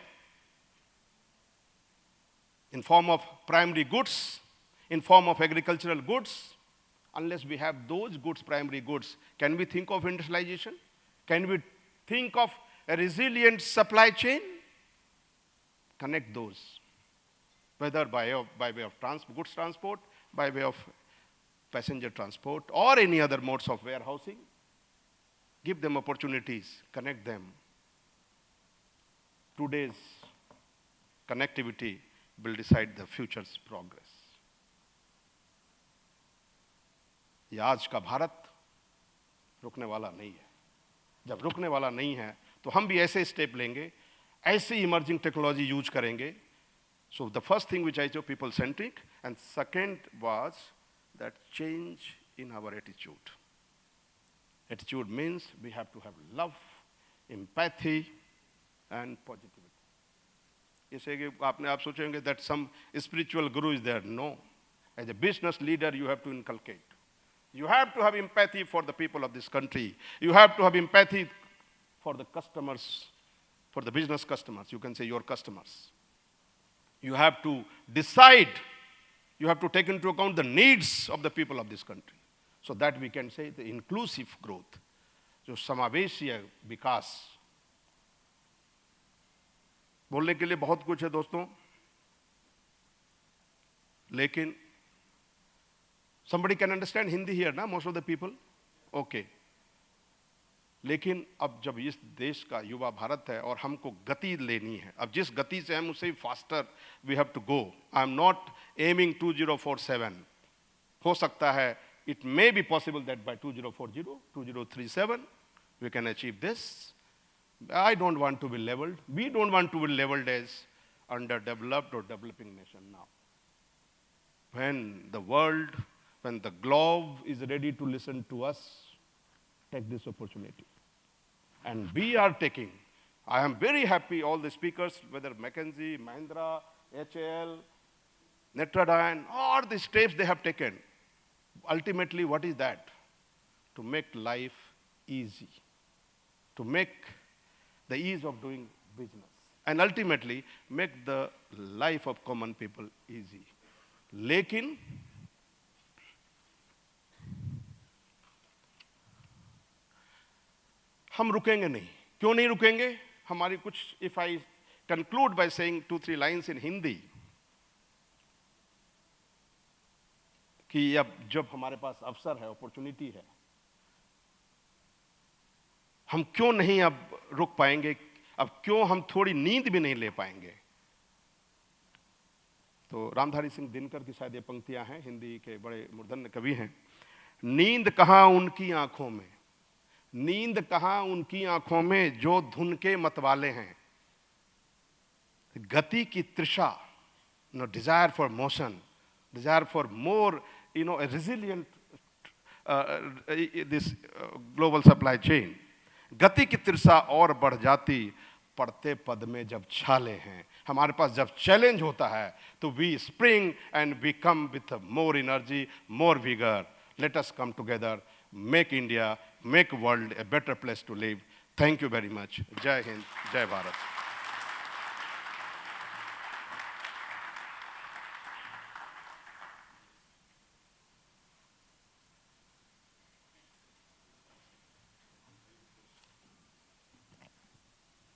in form of primary goods, in form of agricultural goods. Unless we have those goods, primary goods, can we think of industrialization? Can we think of a resilient supply chain? Connect those, whether by way of goods transport, by way of passenger transport, or any other modes of warehousing. Give them opportunities, connect them. Today's connectivity will decide the future's progress. ये आज का भारत रुकने वाला नहीं है. जब रुकने वाला नहीं है, तो हम भी ऐसे स्टेप लेंगे, ऐसे इमर्जिंग टेक्नोलॉजी यूज करेंगे. So the first thing which I told, people-centric, and second was that change in our attitude. Attitude means we have to have love, empathy, and positivity. जैसे कि आप सोचेंगे that some spiritual guru is there. No. As a business leader, you have to inculcate. You have to have empathy for the people of this country. You have to have empathy for the customers, for the business customers. You can say your customers. You have to decide, you have to take into account the needs of the people of this country. So that we can say the inclusive growth. जो समावेशीय विकास. बोलने के लिए बहुत कुछ है दोस्तों, लेकिन somebody can understand Hindi here, na? Most of the people? Okay. लेकिन अब जब इस देश का युवा भारत है और हमको गति लेनी है, अब जिस गति से हम उससे faster we have to go. I am not aiming 2047. हो सकता है it may be possible that by 2040, 2037, we can achieve this. I don't want to be labeled. We don't want to be labeled as underdeveloped or developing nation now. When the world, when the globe is ready to listen to us, take this opportunity. And we are taking. I am very happy all the speakers, whether McKinsey, Mahindra, HAL, Netradine, all the steps they have taken. Ultimately, what is that? To make life easy, to make the ease of doing business, and ultimately make the life of common people easy. लेकिन हम रुकेंगे नहीं. क्यों नहीं रुकेंगे? हमारी कुछ, if I conclude by saying 2-3 lines in Hindi, कि अब जब हमारे पास अवसर है, अपॉर्चुनिटी है, हम क्यों नहीं अब रुक पाएंगे? अब क्यों हम थोड़ी नींद भी नहीं ले पाएंगे? तो रामधारी सिंह दिनकर की शायद ये पंक्तियां हैं, हिंदी के बड़े मूर्धन्य कवि हैं. नींद कहाँ उनकी आंखों में, नींद कहाँ उनकी आंखों में जो धुन के मतवाले हैं. गति की तृषा, desire for motion, desire for more, a resilient this global supply chain. गति की तृषा और बढ़ जाती पढ़ते पद में जब छाले हैं. हमारे पास जब चैलेंज होता है तो we spring and we come with more energy, more vigor. Let us come together, make India, make world a better place to live. Thank you very much. Jai Hind, Jai Bharat.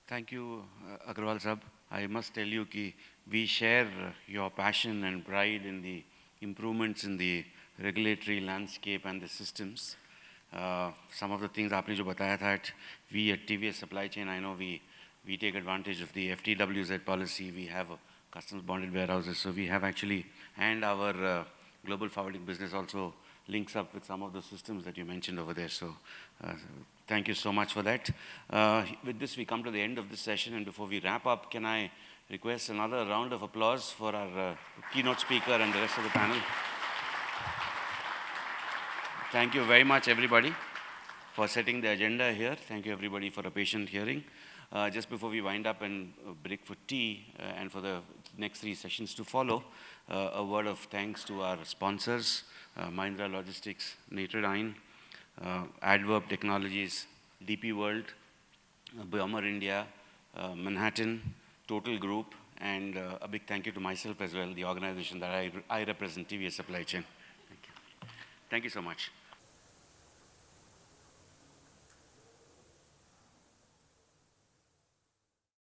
Thank you, Agarwal Sab. I must tell you that we share your passion and pride in the improvements in the regulatory landscape and the systems. Some of the things aapne jo bataya tha, that we at TVS Supply Chain, I know we take advantage of the FTWZ policy. We have customs bonded warehouses, so we have actually, and our global forwarding business also links up with some of the systems that you mentioned over there. So thank you so much for that. With this, we come to the end of this session, and before we wrap up, can I request another round of applause for our keynote speaker and the rest of the panel. Thank you very much, everybody, for setting the agenda here. Thank you, everybody, for a patient hearing. Just before we wind up and break for tea and for the next 3 sessions to follow, a word of thanks to our sponsors, Mahindra Logistics, Netradine, Adverb Technologies, DP World, Biomer India, Manhattan, Total Group, and a big thank you to myself as well, the organization that I represent, TVS Supply Chain. Thank you. Thank you so much.